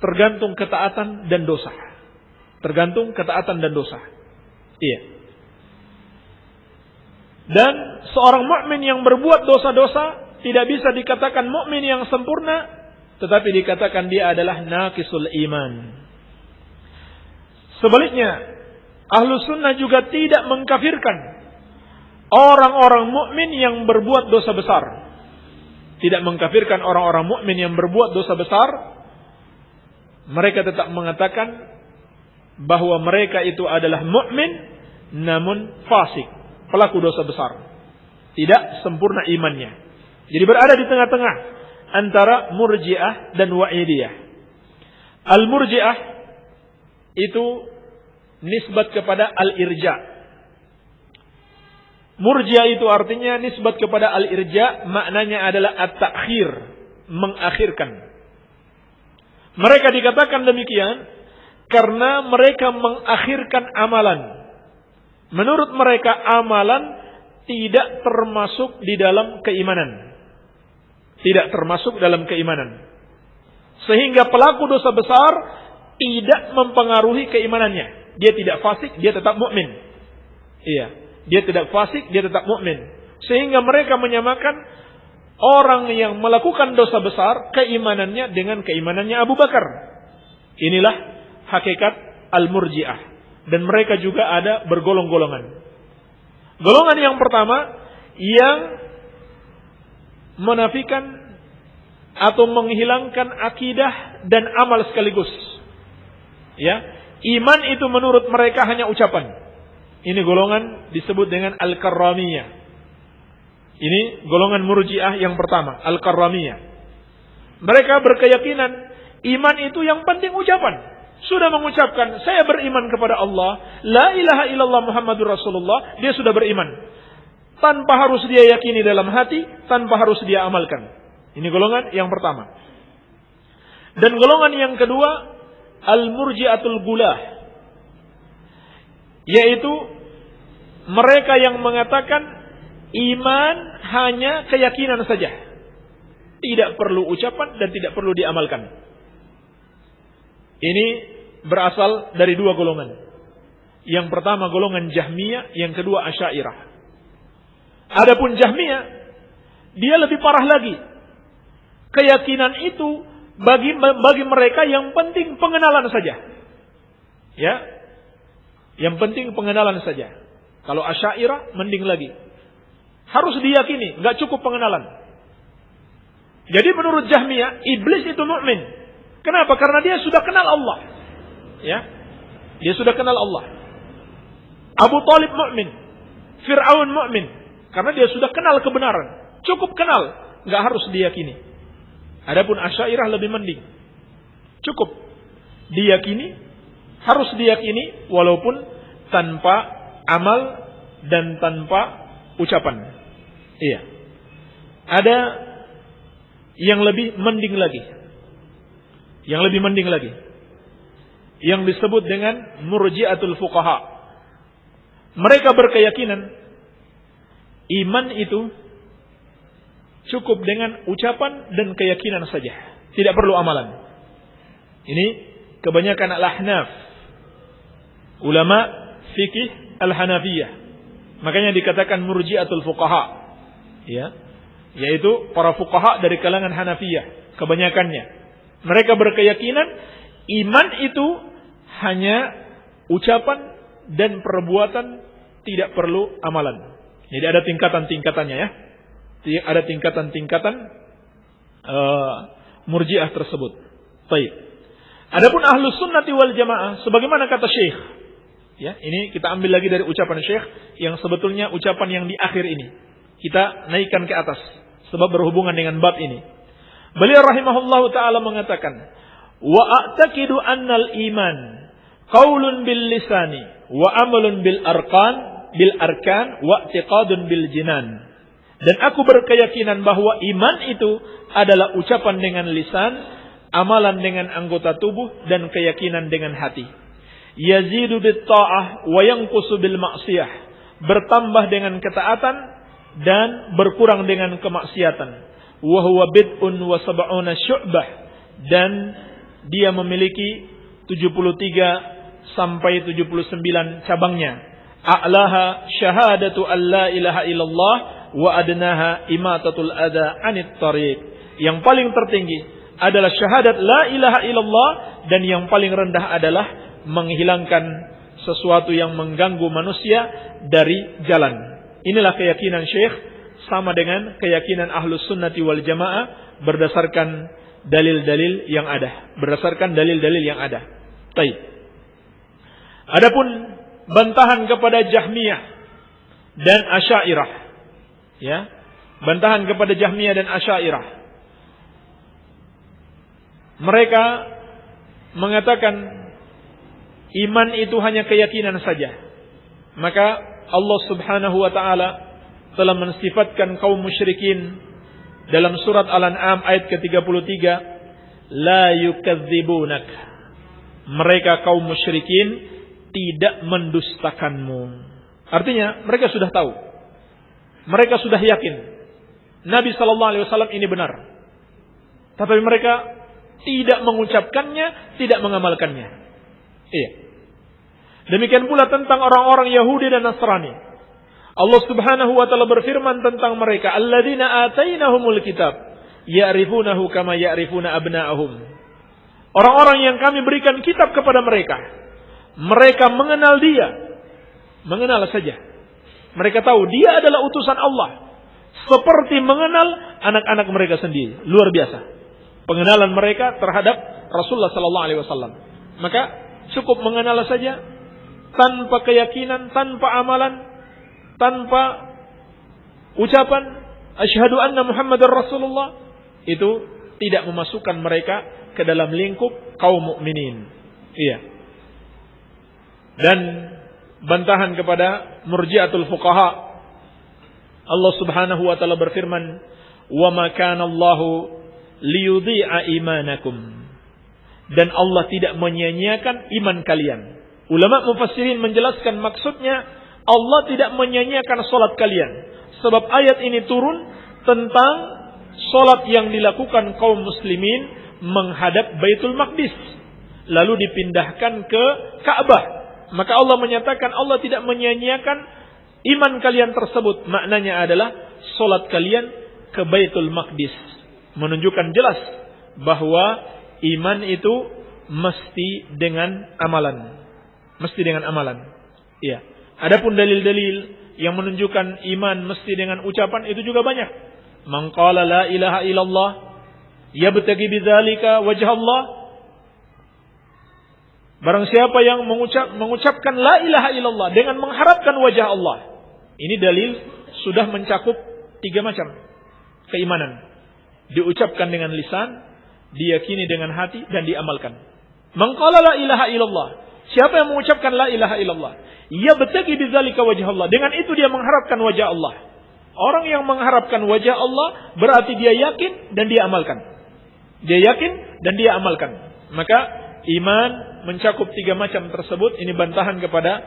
[SPEAKER 1] tergantung ketaatan dan dosa. Tergantung ketaatan dan dosa. Iya. Dan seorang mukmin yang berbuat dosa-dosa tidak bisa dikatakan mukmin yang sempurna, tetapi dikatakan dia adalah naqisul iman. Sebaliknya, Ahlus Sunnah juga tidak mengkafirkan orang-orang mukmin yang berbuat dosa besar. Tidak mengkafirkan orang-orang mukmin yang berbuat dosa besar. Mereka tetap mengatakan bahwa mereka itu adalah mukmin namun fasik, pelaku dosa besar. Tidak sempurna imannya. Jadi berada di tengah-tengah antara murji'ah dan wa'idiyah. Al-murji'ah itu nisbat kepada al-irja. Murji'ah itu artinya nisbat kepada al-irja, maknanya adalah at-ta'khir, mengakhirkan. Mereka dikatakan demikian karena mereka mengakhirkan amalan. Menurut mereka amalan tidak termasuk di dalam keimanan. Tidak termasuk dalam keimanan. Sehingga pelaku dosa besar tidak mempengaruhi keimanannya. Dia tidak fasik, dia tetap mukmin. Iya, dia tidak fasik, dia tetap mukmin. Sehingga mereka menyamakan orang yang melakukan dosa besar keimanannya dengan keimanannya Abu Bakar. Inilah hakikat al-murji'ah. Dan mereka juga ada bergolong-golongan. Golongan yang pertama yang menafikan atau menghilangkan akidah dan amal sekaligus. Ya, iman itu menurut mereka hanya ucapan. Ini golongan disebut dengan Al-Karramiyah. Ini golongan Murji'ah yang pertama, Al-Karramiyah. Mereka berkeyakinan iman itu yang penting ucapan. Sudah mengucapkan, saya beriman kepada Allah, la ilaha illallah Muhammadur Rasulullah, dia sudah beriman. Tanpa harus dia yakini dalam hati, tanpa harus dia amalkan. Ini golongan yang pertama. Dan golongan yang kedua, Al-Murji'atul Gulah. Yaitu mereka yang mengatakan iman hanya keyakinan saja. Tidak perlu ucapan dan tidak perlu diamalkan. Ini berasal dari dua golongan. Yang pertama golongan Jahmiyah, yang kedua Asy'ariyah. Adapun Jahmiyah, dia lebih parah lagi. Keyakinan itu bagi mereka yang penting pengenalan saja. Ya. Yang penting pengenalan saja. Kalau Asy'ariyah mending lagi. Harus diyakini, enggak cukup pengenalan. Jadi menurut Jahmiyah, iblis itu mukmin. Kenapa? Karena dia sudah kenal Allah. Ya. Dia sudah kenal Allah. Abu Thalib mukmin, Fir'aun mukmin, karena dia sudah kenal kebenaran. Cukup kenal, enggak harus diyakini. Adapun Asy'ariyah lebih mending. Cukup diyakini, harus diyakini walaupun tanpa amal dan tanpa ucapan. Iya. Ada yang lebih mending lagi. Yang lebih mending lagi. Yang disebut dengan Murji'atul Fuqaha. Mereka berkeyakinan iman itu cukup dengan ucapan dan keyakinan saja. Tidak perlu amalan. Ini kebanyakan Al-Ahnaf. Ulama fikih Al-Hanafiyah. Makanya dikatakan Murji'atul Fuqaha. Ya. Yaitu para fuqaha dari kalangan Hanafiyah. Kebanyakannya. Mereka berkeyakinan iman itu hanya ucapan dan perbuatan, tidak perlu amalan. Jadi ada tingkatan-tingkatannya ya. Ada tingkatan-tingkatan Murji'ah tersebut. Baik. Adapun Ahlus Sunnati wal Jamaah sebagaimana kata Syekh. Ya, ini kita ambil lagi dari ucapan Syekh yang sebetulnya ucapan yang di akhir ini. Kita naikkan ke atas sebab berhubungan dengan bab ini. Beliau rahimahullahu taala mengatakan, "Wa a'taqidu annal iman qaulun bil lisani wa amalun bil arkan wa i'tiqadun bil jinan." Dan aku berkeyakinan bahwa iman itu adalah ucapan dengan lisan, amalan dengan anggota tubuh, dan keyakinan dengan hati. Yazidu bit ta'ah wa yanqusu bil ma'siyah. Bertambah dengan ketaatan dan berkurang dengan kemaksiatan. Wa huwa bid'un wa sab'una syu'bah. Dan dia memiliki 73 sampai 79 cabangnya. A'laha syahadatu an la ilaha illallah wa adnaha imatatul adha anit tariq. Yang paling tertinggi adalah syahadat la ilaha illallah, dan yang paling rendah adalah menghilangkan sesuatu yang mengganggu manusia dari jalan. Inilah keyakinan Syekh, sama dengan keyakinan Ahlus Sunnati wal Jamaah berdasarkan dalil-dalil yang ada. Baik. Adapun bantahan kepada Jahmiyah dan Asy'ariyah, ya, bantahan kepada Jahmiyah dan Asy'ariyah. Mereka mengatakan iman itu hanya keyakinan saja. Maka Allah Subhanahu wa taala telah mensifatkan kaum musyrikin dalam surat Al-An'am ayat ke-33, la yukadzibunak. Mereka kaum musyrikin tidak mendustakanmu. Artinya mereka sudah tahu. Mereka sudah yakin Nabi sallallahu alaihi wasallam ini benar. Tapi mereka tidak mengucapkannya, tidak mengamalkannya. Iya. Demikian pula tentang orang-orang Yahudi dan Nasrani. Allah Subhanahu wa taala berfirman tentang mereka, alladzina atainahumul kitab ya'rifunahu kama ya'rifuna abna'ahum. Orang-orang yang kami berikan kitab kepada mereka, mereka mengenal dia, mengenal saja. Mereka tahu dia adalah utusan Allah, seperti mengenal anak-anak mereka sendiri. Luar biasa pengenalan mereka terhadap Rasulullah sallallahu alaihi wasallam. Maka cukup mengenal saja, tanpa keyakinan, tanpa amalan, tanpa ucapan asyhadu anna Muhammadar Rasulullah, itu tidak memasukkan mereka ke dalam lingkup kaum mukminin. Iya. Dan bantahan kepada murji'atul fuqaha, Allah Subhanahu wa taala berfirman, "Wa ma kana Allahu liyudhi'a imanakum." Dan Allah tidak menyia-nyiakan iman kalian. Ulama mufassirin menjelaskan maksudnya Allah tidak menyia-nyiakan salat kalian. Sebab ayat ini turun tentang salat yang dilakukan kaum muslimin menghadap Baitul Maqdis lalu dipindahkan ke Ka'bah. Maka Allah menyatakan Allah tidak menyia-nyiakan iman kalian tersebut. Maknanya adalah salat kalian ke Baitul Maqdis. Menunjukkan jelas bahwa iman itu mesti dengan amalan. Mesti dengan amalan. Iya. Adapun dalil-dalil yang menunjukkan iman mesti dengan ucapan itu juga banyak. Man qala la ilaha illallah yabtaghi bidzalika wajha Allah. Barang siapa yang mengucapkan la ilaha illallah dengan mengharapkan wajah Allah. Ini dalil sudah mencakup 3 macam keimanan. Diucapkan dengan lisan, diyakini dengan hati, dan diamalkan. Man qala la ilaha illallah. Siapa yang mengucapkan la ilaha illallah, yabtaghi bidzalika wajha Allah. Dengan itu dia mengharapkan wajah Allah. Orang yang mengharapkan wajah Allah berarti dia yakin dan dia amalkan. Dia yakin dan dia amalkan. Maka iman mencakup 3 macam tersebut. Ini bantahan kepada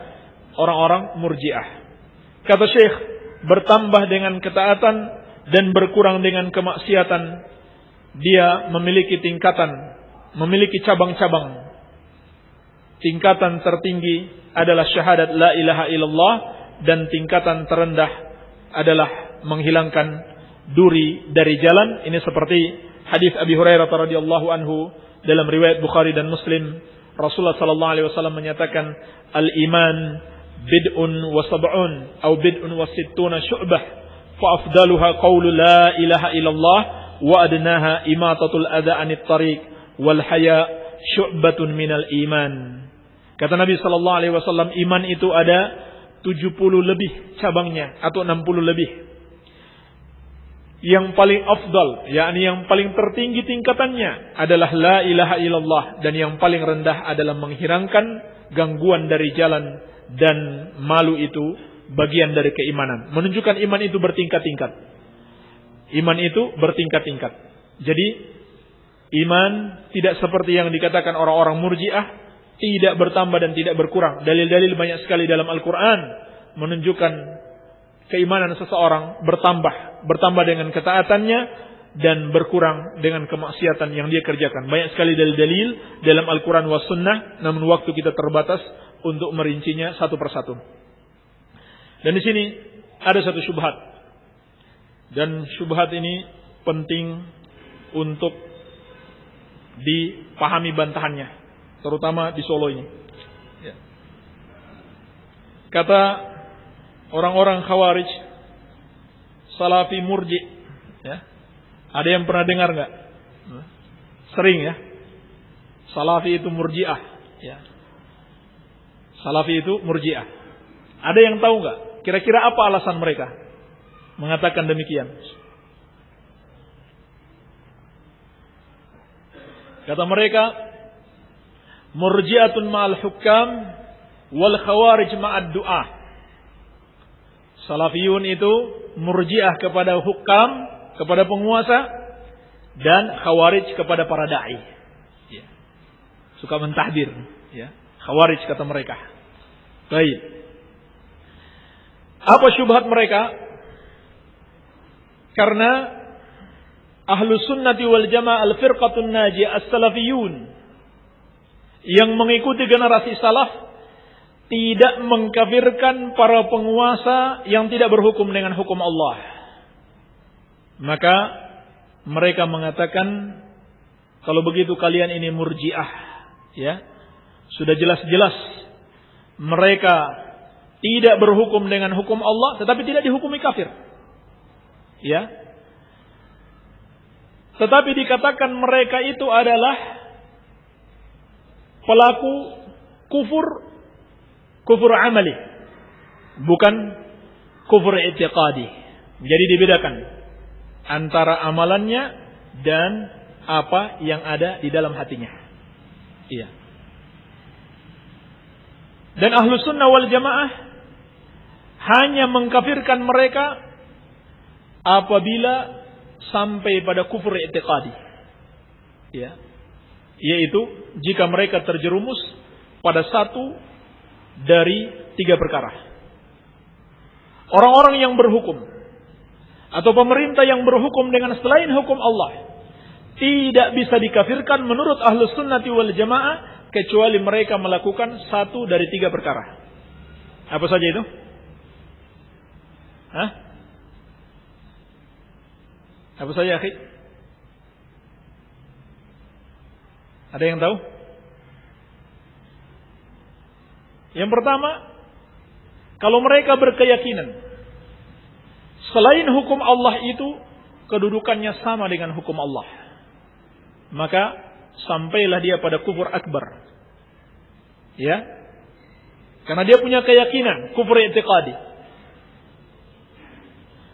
[SPEAKER 1] orang-orang Murji'ah. Kata Syekh, bertambah dengan ketaatan dan berkurang dengan kemaksiatan, dia memiliki tingkatan, memiliki cabang-cabang. Tingkatan tertinggi adalah syahadat la ilaha illallah, dan tingkatan terendah adalah menghilangkan duri dari jalan. Ini seperti hadis Abi Hurairah radhiyallahu anhu dalam riwayat Bukhari dan Muslim. Rasulullah sallallahu alaihi wasallam menyatakan, al-iman bid'un wa sab'un atau bid'un wa sittuna syu'bah, fa afdaluha qawlu la ilaha illallah wa adnaha imatatul adza 'anit tariq wal haya syu'batun minal iman. Kata Nabi sallallahu alaihi wasallam, iman itu ada 70 lebih cabangnya atau 60 lebih. Yang paling afdal, yakni yang paling tertinggi tingkatannya adalah la ilaha illallah, dan yang paling rendah adalah menghilangkan gangguan dari jalan, dan malu itu bagian dari keimanan. Menunjukkan iman itu bertingkat-tingkat. Iman itu bertingkat-tingkat. Jadi iman tidak seperti yang dikatakan orang-orang Murji'ah, tidak bertambah dan tidak berkurang. Dalil-dalil banyak sekali dalam Al-Quran menunjukkan keimanan seseorang bertambah dengan ketaatannya dan berkurang dengan kemaksiatan yang dia kerjakan. Banyak sekali dalil-dalil dalam Al-Quran was sunnah, namun waktu kita terbatas untuk merincinya satu persatu. Dan di sini ada satu syubhat, dan syubhat ini penting untuk dipahami bantahannya, terutama di Solo ini. Kata orang-orang Khawarij, Salafi Murji, ya. Ada yang pernah dengar nggak? Sering ya. Salafi itu Murji'ah, ya. Salafi itu Murji'ah. Ada yang tahu nggak? Kira-kira apa alasan mereka mengatakan demikian? Kata mereka, Murji'atun ma'al hukam wal khawarij ma'ad du'ah. Salafiyun itu Murji'ah kepada hukam, kepada penguasa, dan khawarij kepada para da'i. Ya. Suka mentahdir, ya. Khawarij kata mereka. Baik. Apa syubhat mereka? Karena Ahlus Sunnati wal Jamaah al-firqatun najiyah as-salafiyun yang mengikuti generasi salaf tidak mengkafirkan para penguasa yang tidak berhukum dengan hukum Allah. Maka mereka mengatakan, kalau begitu kalian ini Murji'ah, ya. Sudah jelas-jelas mereka tidak berhukum dengan hukum Allah, tetapi tidak dihukumi kafir. Ya. Tetapi dikatakan mereka itu adalah pelaku kufur amali, bukan kufur i'tiqadi. Jadi dibedakan antara amalannya dan apa yang ada di dalam hatinya. Iya. Dan Ahlus Sunnah wal Jamaah hanya mengkafirkan mereka apabila sampai pada kufur i'tiqadi. Ya. Yaitu jika mereka terjerumus pada satu dari 3 perkara. Orang-orang yang berhukum atau pemerintah yang berhukum dengan selain hukum Allah tidak bisa dikafirkan menurut Ahlus Sunnati wal Jamaah kecuali mereka melakukan satu dari 3 perkara. Apa saja itu? Hah? Apa saja, akhi? Ada yang tahu? Yang pertama, kalau mereka berkeyakinan selain hukum Allah itu kedudukannya sama dengan hukum Allah, maka sampailah dia pada kufur akbar. Ya. Karena dia punya keyakinan kufur i'tiqadi.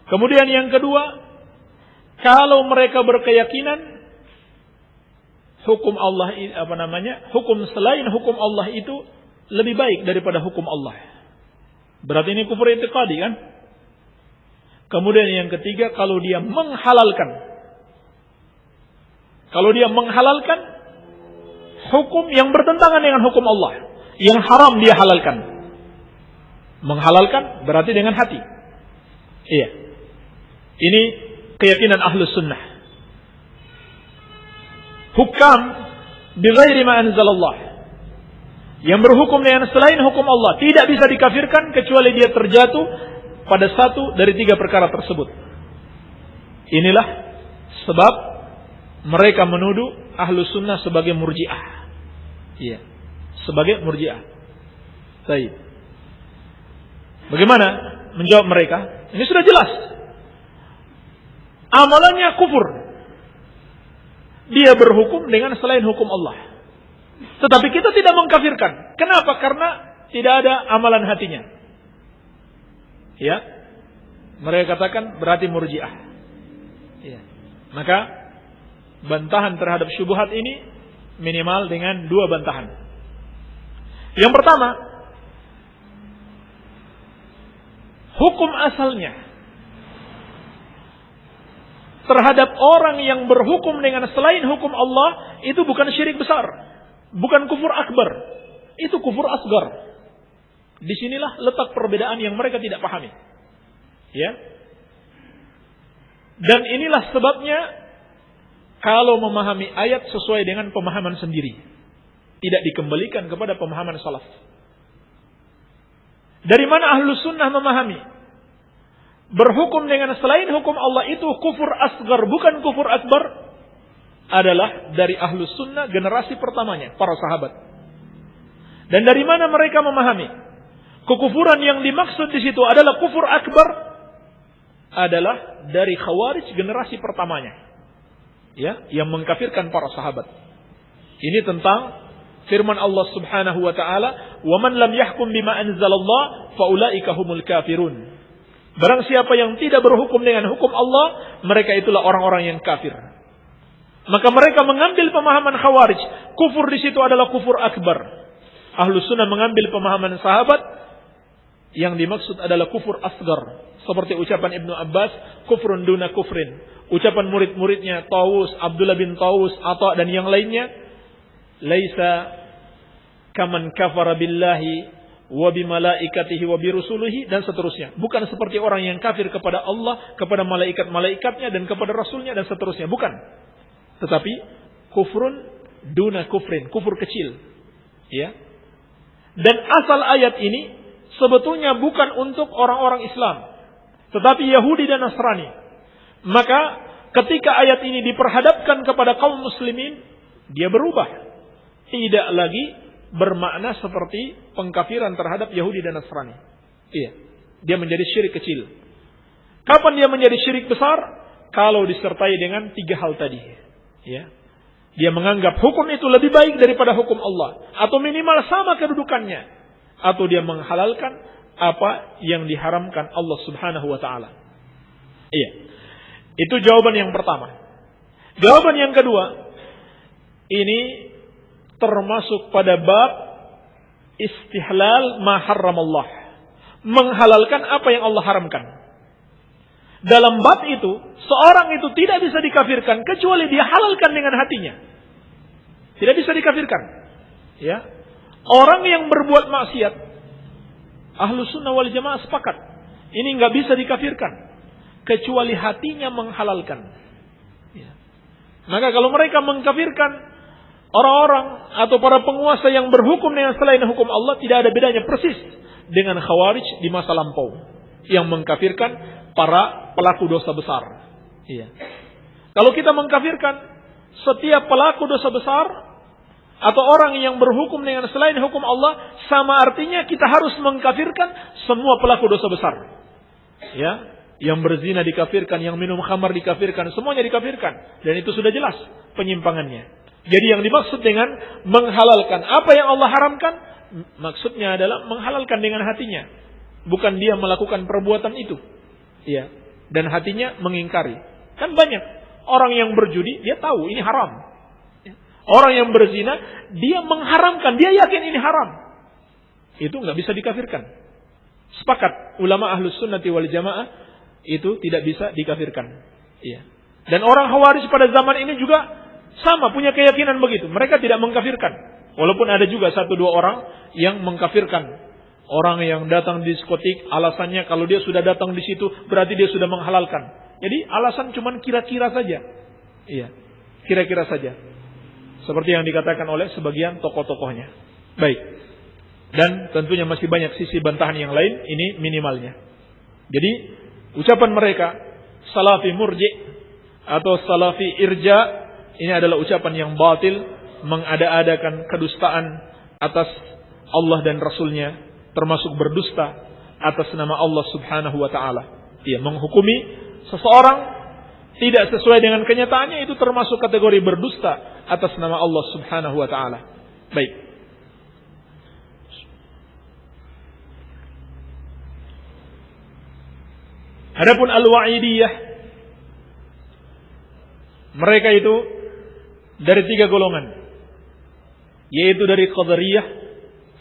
[SPEAKER 1] Kemudian yang kedua, kalau mereka berkeyakinan hukum Allah hukum selain hukum Allah itu lebih baik daripada hukum Allah. Berarti ini kufur i'tiqadi kan? Kemudian yang ketiga, kalau dia menghalalkan hukum yang bertentangan dengan hukum Allah, yang haram dia halalkan. Menghalalkan berarti dengan hati. Iya. Ini keyakinan Ahlus Sunnah. Hukam bighairi ma anzalallah, yang berhukum dengan selain hukum Allah tidak bisa dikafirkan kecuali dia terjatuh pada satu dari 3 perkara tersebut. Inilah sebab mereka menuduh Ahlus Sunnah sebagai murji'ah. Iya, sebagai murji'ah. Baik. Bagaimana menjawab mereka? Ini sudah jelas. Amalannya kufur. Dia berhukum dengan selain hukum Allah. Tetapi kita tidak mengkafirkan. Kenapa? Karena tidak ada amalan hatinya. Ya. Mereka katakan berarti murji'ah. Ya. Maka bantahan terhadap syubhat ini minimal dengan 2 bantahan. Yang pertama, hukum asalnya terhadap orang yang berhukum dengan selain hukum Allah itu bukan syirik besar, bukan kufur akbar, itu kufur asgar. Disinilah letak perbedaan yang mereka tidak pahami. Ya. Dan inilah sebabnya kalau memahami ayat sesuai dengan pemahaman sendiri, tidak dikembalikan kepada pemahaman salaf. Dari mana Ahlus Sunnah memahami berhukum dengan selain hukum Allah itu kufur asgar, bukan kufur akbar? Adalah dari Ahlus Sunnah generasi pertamanya, para sahabat. Dan dari mana mereka memahami kekufuran yang dimaksud di situ adalah kufur akbar? Adalah dari Khawarij generasi pertamanya, ya, yang mengkafirkan para sahabat. Ini tentang firman Allah Subhanahu wa taala, "Wa man lam yahkum bima anzalallah fa ulaika humul kafirun." Barang siapa yang tidak berhukum dengan hukum Allah, mereka itulah orang-orang yang kafir. Maka mereka mengambil pemahaman Khawarij, kufur di situ adalah kufur akbar. Ahlus Sunnah mengambil pemahaman sahabat, yang dimaksud adalah kufur asgar. Seperti ucapan Ibnu Abbas, kufrun duna kufrin. Ucapan murid-muridnya Tawus, Abdullah bin Tawus, Atha dan yang lainnya, laisa kaman kafara billahi wa bimalaikatihi wa birusulihi, dan seterusnya. Bukan seperti orang yang kafir kepada Allah, kepada malaikat-malaikatnya dan kepada rasulnya dan seterusnya. Bukan. Tetapi kufrun duna kufrin, kufur kecil. Ya. Dan asal ayat ini sebetulnya bukan untuk orang-orang Islam, tetapi Yahudi dan Nasrani. Maka ketika ayat ini diperhadapkan kepada kaum muslimin, dia berubah. Tidak lagi bermakna seperti pengkafiran terhadap Yahudi dan Nasrani. Iya. Dia menjadi syirik kecil. Kapan dia menjadi syirik besar? Kalau disertai dengan 3 hal tadi. Ya. Dia menganggap hukum itu lebih baik daripada hukum Allah. Atau minimal sama kedudukannya. Atau dia menghalalkan apa yang diharamkan Allah subhanahu wa ta'ala. Iya. Itu jawaban yang pertama. Jawaban yang kedua. Ini termasuk pada bab istihlal ma harramallah. Menghalalkan apa yang Allah haramkan. Dalam bab itu, seorang itu tidak bisa dikafirkan kecuali dia halalkan dengan hatinya. Tidak bisa dikafirkan. Ya. Orang yang berbuat maksiat, Ahlus Sunnah wal Jamaah sepakat, ini nggak bisa dikafirkan kecuali hatinya menghalalkan. Ya. Maka kalau mereka mengkafirkan orang-orang atau para penguasa yang berhukum dengan selain hukum Allah, tidak ada bedanya persis dengan Khawarij di masa lampau yang mengkafirkan para pelaku dosa besar. Iya. Kalau kita mengkafirkan setiap pelaku dosa besar atau orang yang berhukum dengan selain hukum Allah, sama artinya kita harus mengkafirkan semua pelaku dosa besar. Ya, yang berzina dikafirkan, yang minum khamar dikafirkan, semuanya dikafirkan, dan itu sudah jelas penyimpangannya. Jadi yang dimaksud dengan menghalalkan apa yang Allah haramkan, maksudnya adalah menghalalkan dengan hatinya, bukan dia melakukan perbuatan itu. Ya, dan hatinya mengingkari. Kan banyak orang yang berjudi, dia tahu ini haram. Orang yang berzina, dia mengharamkan, dia yakin ini haram. Itu nggak bisa dikafirkan. Sepakat ulama Ahlus Sunnati wal Jamaah itu tidak bisa dikafirkan. Iya. Dan orang Khawarij pada zaman ini juga sama, punya keyakinan begitu. Mereka tidak mengkafirkan. Walaupun ada juga 1-2 orang yang mengkafirkan. Orang yang datang di diskotik, alasannya kalau dia sudah datang di situ berarti dia sudah menghalalkan. Jadi alasan cuma kira-kira saja. Iya, kira-kira saja. Seperti yang dikatakan oleh sebagian tokoh-tokohnya. Baik. Dan tentunya masih banyak sisi bantahan yang lain, ini minimalnya. Jadi ucapan mereka salafi murji atau salafi irja, ini adalah ucapan yang batil, mengada-adakan kedustaan atas Allah dan Rasulnya, termasuk berdusta atas nama Allah subhanahu wa ta'ala. Ia menghukumi seseorang tidak sesuai dengan kenyataannya, itu termasuk kategori berdusta atas nama Allah subhanahu wa ta'ala. Baik. Adapun al-wa'idiyah, mereka itu dari 3 golongan, yaitu dari Qadariyah,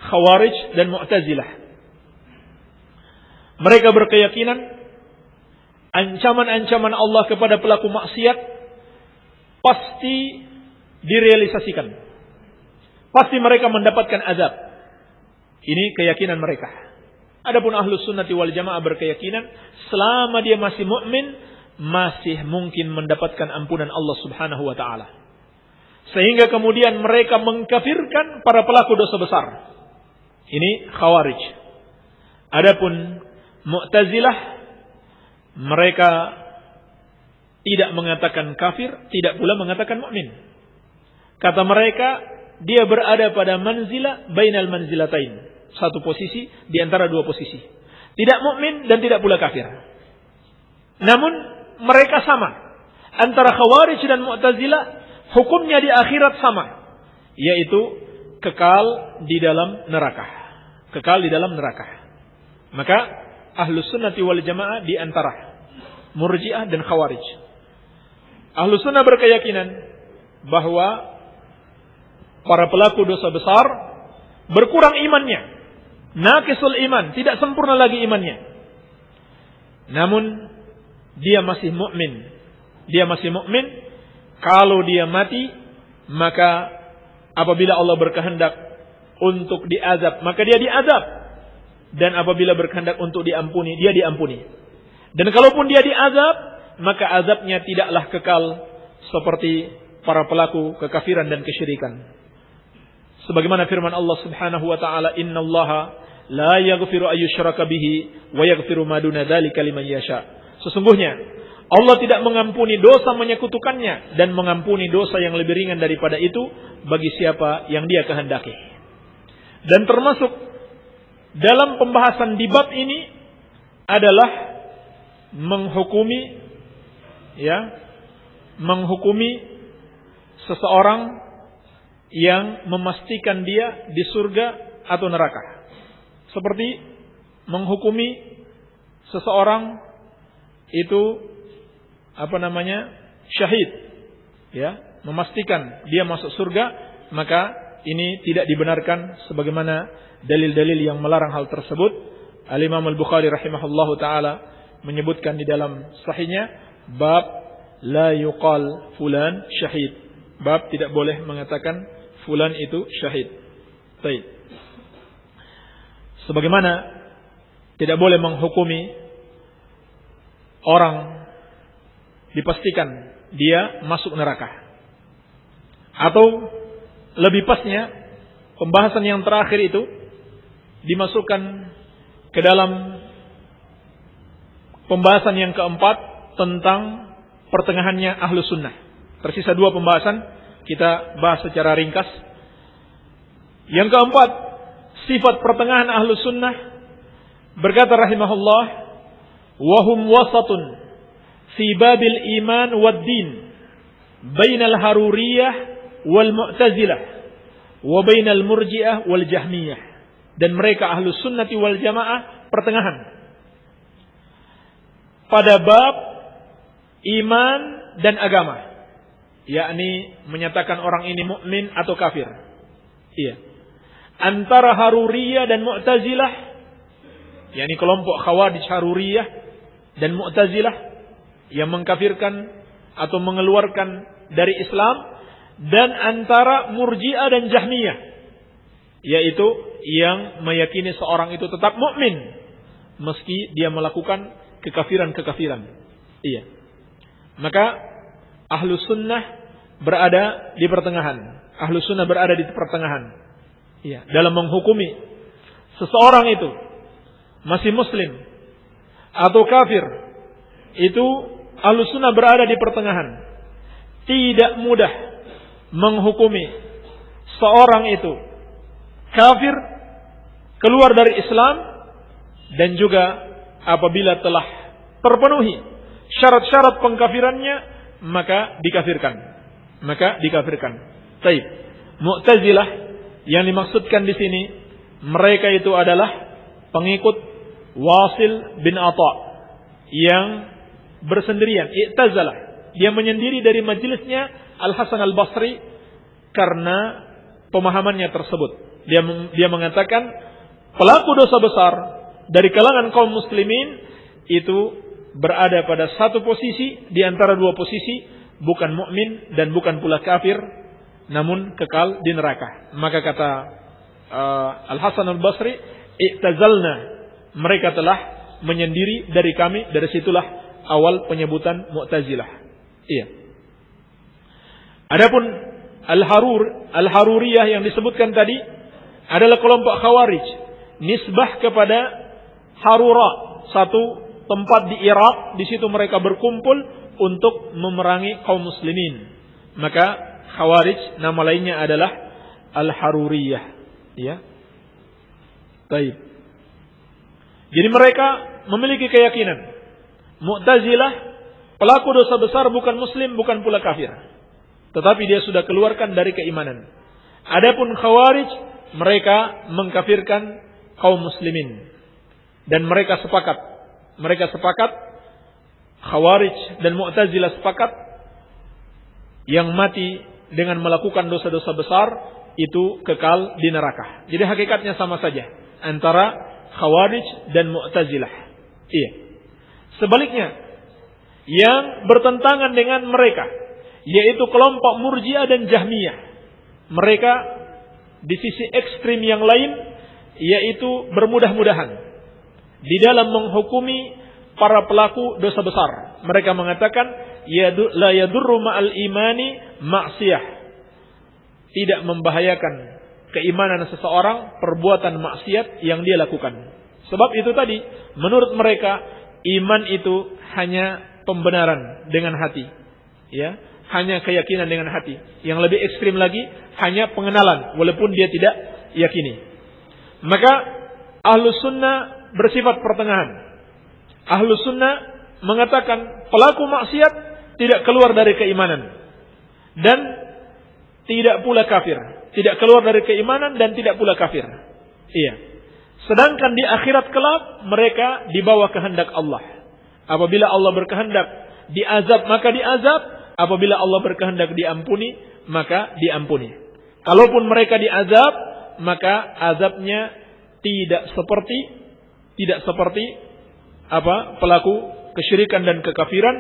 [SPEAKER 1] Khawarij dan Mu'tazilah. Mereka berkeyakinan ancaman-ancaman Allah kepada pelaku maksiat pasti direalisasikan. Pasti mereka mendapatkan azab. Ini keyakinan mereka. Adapun Ahlus Sunnati wal Jamaah berkeyakinan selama dia masih mukmin, masih mungkin mendapatkan ampunan Allah subhanahu wa ta'ala. Sehingga kemudian mereka mengkafirkan para pelaku dosa besar. Ini Khawarij. Adapun Mu'tazilah, mereka tidak mengatakan kafir, tidak pula mengatakan mukmin. Kata mereka, dia berada pada manzilah bainal manzilatain, satu posisi di antara 2 posisi. Tidak mukmin dan tidak pula kafir. Namun mereka sama. Antara Khawarij dan Mu'tazilah, hukumnya di akhirat sama, yaitu kekal di dalam neraka. Kekal di dalam neraka. Maka Ahlus Sunnati wal Jamaah di antara Murji'ah dan Khawarij. Ahlus Sunnah berkeyakinan bahwa para pelaku dosa besar berkurang imannya. Naqisul iman, tidak sempurna lagi imannya. Namun dia masih mukmin. Dia masih mukmin. Kalau dia mati, maka apabila Allah berkehendak untuk diazab, maka dia diazab. Dan apabila berkehendak untuk diampuni, dia diampuni. Dan kalaupun dia diazab, maka azabnya tidaklah kekal seperti para pelaku kekafiran dan kesyirikan. Sebagaimana firman Allah subhanahu wa ta'ala, innallaha la yaghfiru ayyushraka bihi wa yaghfiru ma duna dzalika liman yasha. Sesungguhnya Allah tidak mengampuni dosa menyekutukannya dan mengampuni dosa yang lebih ringan daripada itu bagi siapa yang dia kehendaki. Dan termasuk dalam pembahasan di bab ini adalah menghukumi seseorang yang memastikan dia di surga atau neraka. Seperti menghukumi seseorang itu syahid, ya, memastikan dia masuk surga, maka ini tidak dibenarkan sebagaimana dalil-dalil yang melarang hal tersebut. Al-Imam Al-Bukhari rahimahullahu taala menyebutkan di dalam sahihnya bab la yuqal fulan syahid. Bab tidak boleh mengatakan fulan itu syahid. Baik. Sebagaimana tidak boleh menghukumi orang dipastikan dia masuk neraka. Atau lebih pasnya pembahasan yang terakhir itu dimasukkan ke dalam pembahasan yang keempat tentang pertengahannya ahlu sunnah. Tersisa 2 pembahasan, kita bahas secara ringkas. Yang keempat, sifat pertengahan ahlu sunnah, berkata rahimahullah, wahum wasatun fi babil iman wad din bainal haruriyah wal mu'tazilah wa bainal murji'ah wal jahmiyah. Dan mereka ahlu sunnati wal jamaah pertengahan pada bab iman dan agama, yakni menyatakan orang ini mukmin atau kafir. Iya. Antara Haruriyah dan Mu'tazilah, yakni kelompok Khawarij Haruriyah dan Mu'tazilah yang mengkafirkan atau mengeluarkan dari Islam, dan antara Murji'ah dan Jahmiyah, yaitu yang meyakini seorang itu tetap mukmin meski dia melakukan kekafiran-kekafiran. Iya. Maka ahlu sunnah berada di pertengahan. Ahlu sunnah berada di pertengahan. Iya. Dalam menghukumi seseorang itu masih muslim atau kafir, itu ahlu sunnah berada di pertengahan. Tidak mudah menghukumi seorang itu kafir, keluar dari Islam, dan juga apabila telah terpenuhi syarat-syarat pengkafirannya, maka dikafirkan. Baik. Mu'tazilah yang dimaksudkan di sini, mereka itu adalah pengikut Wasil bin Atha yang bersendirian, i'tazalah. Dia menyendiri dari majelisnya Al-Hasan Al-Basri karena pemahamannya tersebut. Dia mengatakan pelaku dosa besar dari kalangan kaum muslimin itu berada pada satu posisi di antara 2 posisi, bukan mukmin dan bukan pula kafir, namun kekal di neraka. Maka kata Al-Hasan Al-Basri, i'tazalna, mereka telah menyendiri dari kami. Dari situlah awal penyebutan Mu'tazilah. Iya. Adapun Al-Haruriyah yang disebutkan tadi adalah kelompok Khawarij, nisbah kepada Harura, satu tempat di Irak. Di situ mereka berkumpul untuk memerangi kaum muslimin. Maka Khawarij nama lainnya adalah Al-Haruriyah. Ya. Baik. Jadi mereka memiliki keyakinan Mu'tazilah, pelaku dosa besar bukan muslim, bukan pula kafir, tetapi dia sudah keluarkan dari keimanan. Adapun Khawarij, mereka mengkafirkan kaum muslimin. Dan mereka sepakat, Khawarij dan Mu'tazilah sepakat, yang mati dengan melakukan dosa-dosa besar itu kekal di neraka. Jadi hakikatnya sama saja antara Khawarij dan Mu'tazilah. Iya. Sebaliknya, yang bertentangan dengan mereka, yaitu kelompok Murji'ah dan Jahmiyah, mereka di sisi ekstrim yang lain, yaitu bermudah-mudahan di dalam menghukumi para pelaku dosa besar. Mereka mengatakan la yadurru ma'al imani ma'siyah, tidak membahayakan keimanan seseorang perbuatan maksiat yang dia lakukan. Sebab itu tadi, menurut mereka iman itu hanya pembenaran dengan hati, ya, hanya keyakinan dengan hati. Yang lebih ekstrim lagi, hanya pengenalan walaupun dia tidak yakini. Maka ahlu sunnah bersifat pertengahan. Ahlu sunnah mengatakan pelaku maksiat tidak keluar dari keimanan, dan tidak pula kafir. Tidak keluar dari keimanan dan tidak pula kafir. Iya. Sedangkan di akhirat kelak mereka di bawah kehendak Allah. Apabila Allah berkehendak diazab maka diazab, apabila Allah berkehendak diampuni maka diampuni. Kalaupun mereka diazab, maka azabnya tidak seperti pelaku kesyirikan dan kekafiran,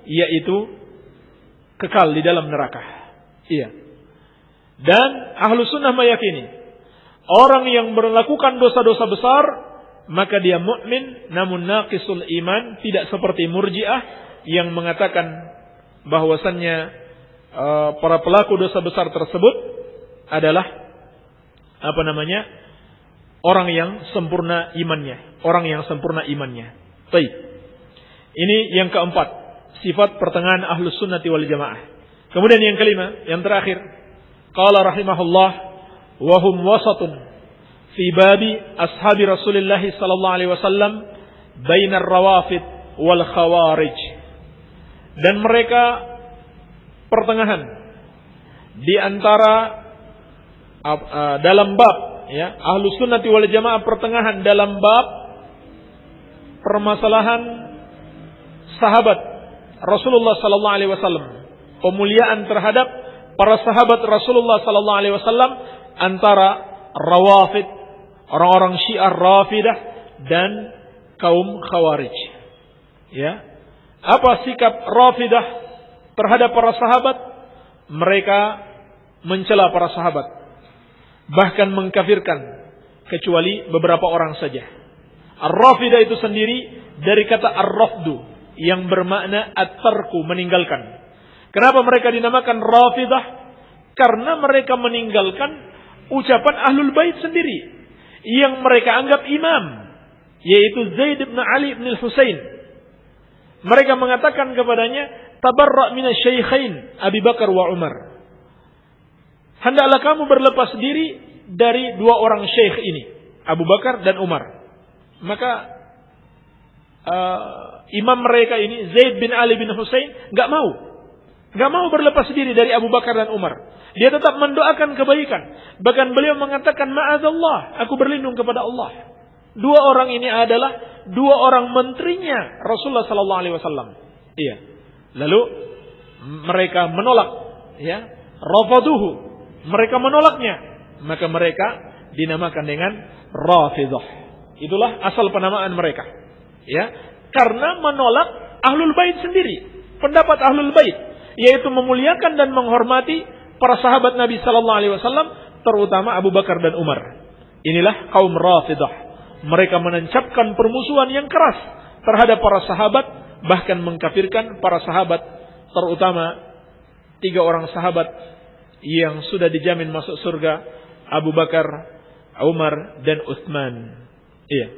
[SPEAKER 1] yaitu kekal di dalam neraka. Iya. Dan ahlu sunnah meyakini orang yang melakukan dosa-dosa besar maka dia mukmin namun naqisul iman, tidak seperti Murji'ah yang mengatakan bahwasannya para pelaku dosa besar tersebut adalah orang yang sempurna imannya. Baik. Ini yang keempat, sifat pertengahan ahlus sunnati wal jamaah. Kemudian yang kelima, yang terakhir, qala rahimahullah wa hum wasatun fi babi ashabi Rasulillah sallallahu alaihi wasallam bainar rawafid wal khawarij. Dan mereka pertengahan di antara dalam bab ahlus sunnati wal jamaah, pertengahan dalam bab permasalahan sahabat Rasulullah sallallahu alaihi wasallam, pemuliaan terhadap para sahabat Rasulullah sallallahu alaihi wasallam antara rawafid, orang-orang Syiah Rafidah, dan kaum Khawarij. Ya. Apa sikap Rafidah terhadap para sahabat? Mereka mencela para sahabat, bahkan mengkafirkan kecuali beberapa orang saja. Ar-Rafidah itu sendiri dari kata ar-rafdu yang bermakna at-tarku, meninggalkan. Kenapa mereka dinamakan Rafidah? Karena mereka meninggalkan ucapan Ahlul Bait sendiri yang mereka anggap imam, yaitu Zaid bin Ali bin Husain. Mereka mengatakan kepadanya, tabarra' minasy-syaikhain Abi Bakar wa Umar. Hendaklah kamu berlepas diri dari dua orang syekh ini, Abu Bakar dan Umar. Maka imam mereka ini, Zaid bin Ali bin Husain, enggak mau berlepas diri dari Abu Bakar dan Umar. Dia tetap mendoakan kebaikan. Bahkan beliau mengatakan, ma'adzallah, aku berlindung kepada Allah. Dua orang ini adalah dua orang menterinya Rasulullah sallallahu alaihi wasallam. Iya. Lalu mereka menolak, rafaduhu. Mereka menolaknya. Maka mereka dinamakan dengan Rafidah. Itulah asal penamaan mereka. Ya, karena menolak Ahlul Bait sendiri. Pendapat Ahlul Bait, yaitu memuliakan dan menghormati para sahabat Nabi sallallahu alaihi wasallam, terutama Abu Bakar dan Umar. Inilah kaum Rafidah. Mereka menancapkan permusuhan yang keras terhadap para sahabat, bahkan mengkafirkan para sahabat, terutama 3 orang sahabat yang sudah dijamin masuk surga, Abu Bakar, Umar, dan Utsman. Iya.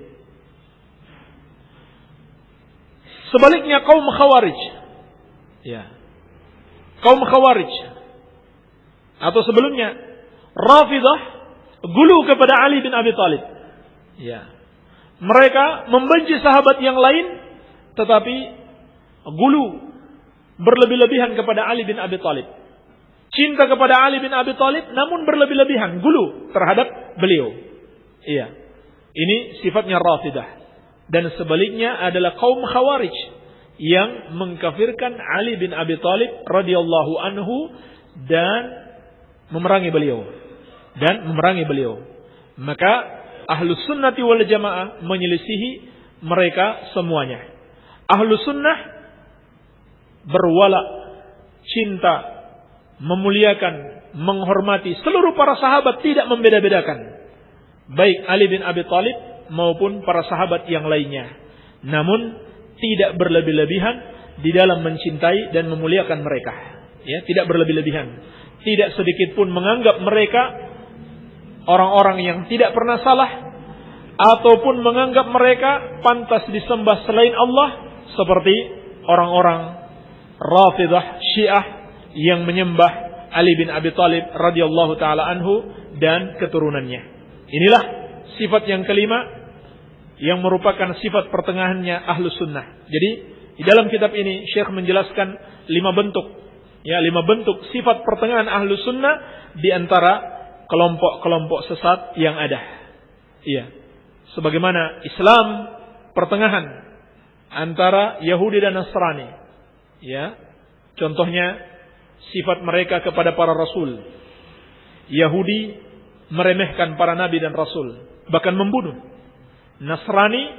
[SPEAKER 1] Sebaliknya kaum Khawarij. Ya. Kaum Khawarij atau sebelumnya Rafidah gulu kepada Ali bin Abi Thalib. Ya. Mereka membenci sahabat yang lain, tetapi gulu, berlebih-lebihan kepada Ali bin Abi Thalib. Cinta kepada Ali bin Abi Thalib, namun berlebih-lebihan, gulu terhadap beliau. Iya. Ini sifatnya Rafidah. Dan sebaliknya adalah kaum Khawarij yang mengkafirkan Ali bin Abi Thalib radhiyallahu anhu dan memerangi beliau. Maka Ahlus Sunnati wal Jamaah menyelisihi mereka semuanya. Ahlus Sunnah berwala, cinta, memuliakan, menghormati seluruh para sahabat, tidak membeda-bedakan, baik Ali bin Abi Thalib maupun para sahabat yang lainnya. Namun tidak berlebih-lebihan di dalam mencintai dan memuliakan mereka. Ya, tidak berlebih-lebihan. Tidak sedikit pun menganggap mereka orang-orang yang tidak pernah salah, ataupun menganggap mereka pantas disembah selain Allah, seperti orang-orang Rafidah Syiah yang menyembah Ali bin Abi Thalib radhiyallahu taala anhu dan keturunannya. Inilah sifat yang kelima yang merupakan sifat pertengahannya Ahlus Sunnah. Jadi di dalam kitab ini Syekh menjelaskan 5 bentuk Ya, 5 bentuk sifat pertengahan ahlu sunnah di antara kelompok-kelompok sesat yang ada. Iya. Sebagaimana Islam pertengahan antara Yahudi dan Nasrani. Ya. Contohnya sifat mereka kepada para rasul. Yahudi meremehkan para nabi dan rasul, bahkan membunuh. Nasrani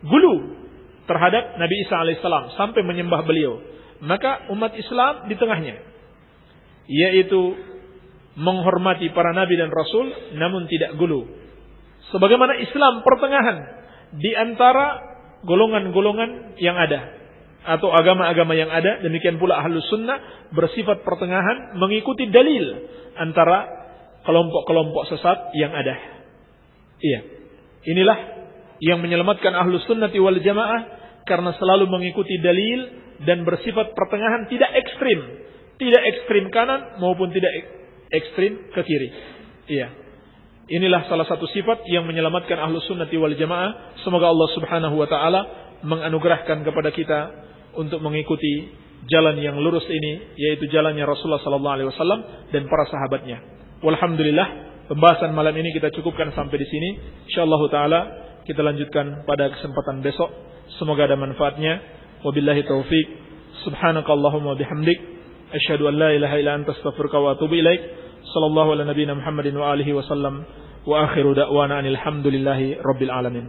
[SPEAKER 1] gulu terhadap Nabi Isa alaihissalam sampai menyembah beliau. Maka umat Islam di tengahnya, yaitu menghormati para nabi dan rasul namun tidak gulu. Sebagaimana Islam pertengahan di antara golongan-golongan yang ada atau agama-agama yang ada, demikian pula Ahlus Sunnah bersifat pertengahan, mengikuti dalil antara kelompok-kelompok sesat yang ada. Iya. Inilah yang menyelamatkan Ahlus Sunnati wal Jamaah, karena selalu mengikuti dalil dan bersifat pertengahan, tidak ekstrim. Tidak ekstrim kanan maupun tidak ekstrim ke kiri. Iya. Inilah salah satu sifat yang menyelamatkan Ahlus Sunnati wal Jamaah. Semoga Allah Subhanahu wa taala menganugerahkan kepada kita untuk mengikuti jalan yang lurus ini, yaitu jalannya Rasulullah sallallahu alaihi wasallam dan para sahabatnya. Walhamdulillah, pembahasan malam ini kita cukupkan sampai di sini. Insyaallah taala kita lanjutkan pada kesempatan besok. Semoga ada manfaatnya. Wabillahi taufiq. Subhanakallahumma bihamdik, asyhadu an la ilaha illa anta astaghfiruka wa atubu ilaik. Sallallahu ala nabiyyina Muhammadin wa alihi wasallam. Wa akhiru da'wana alhamdulillahi rabbil alamin.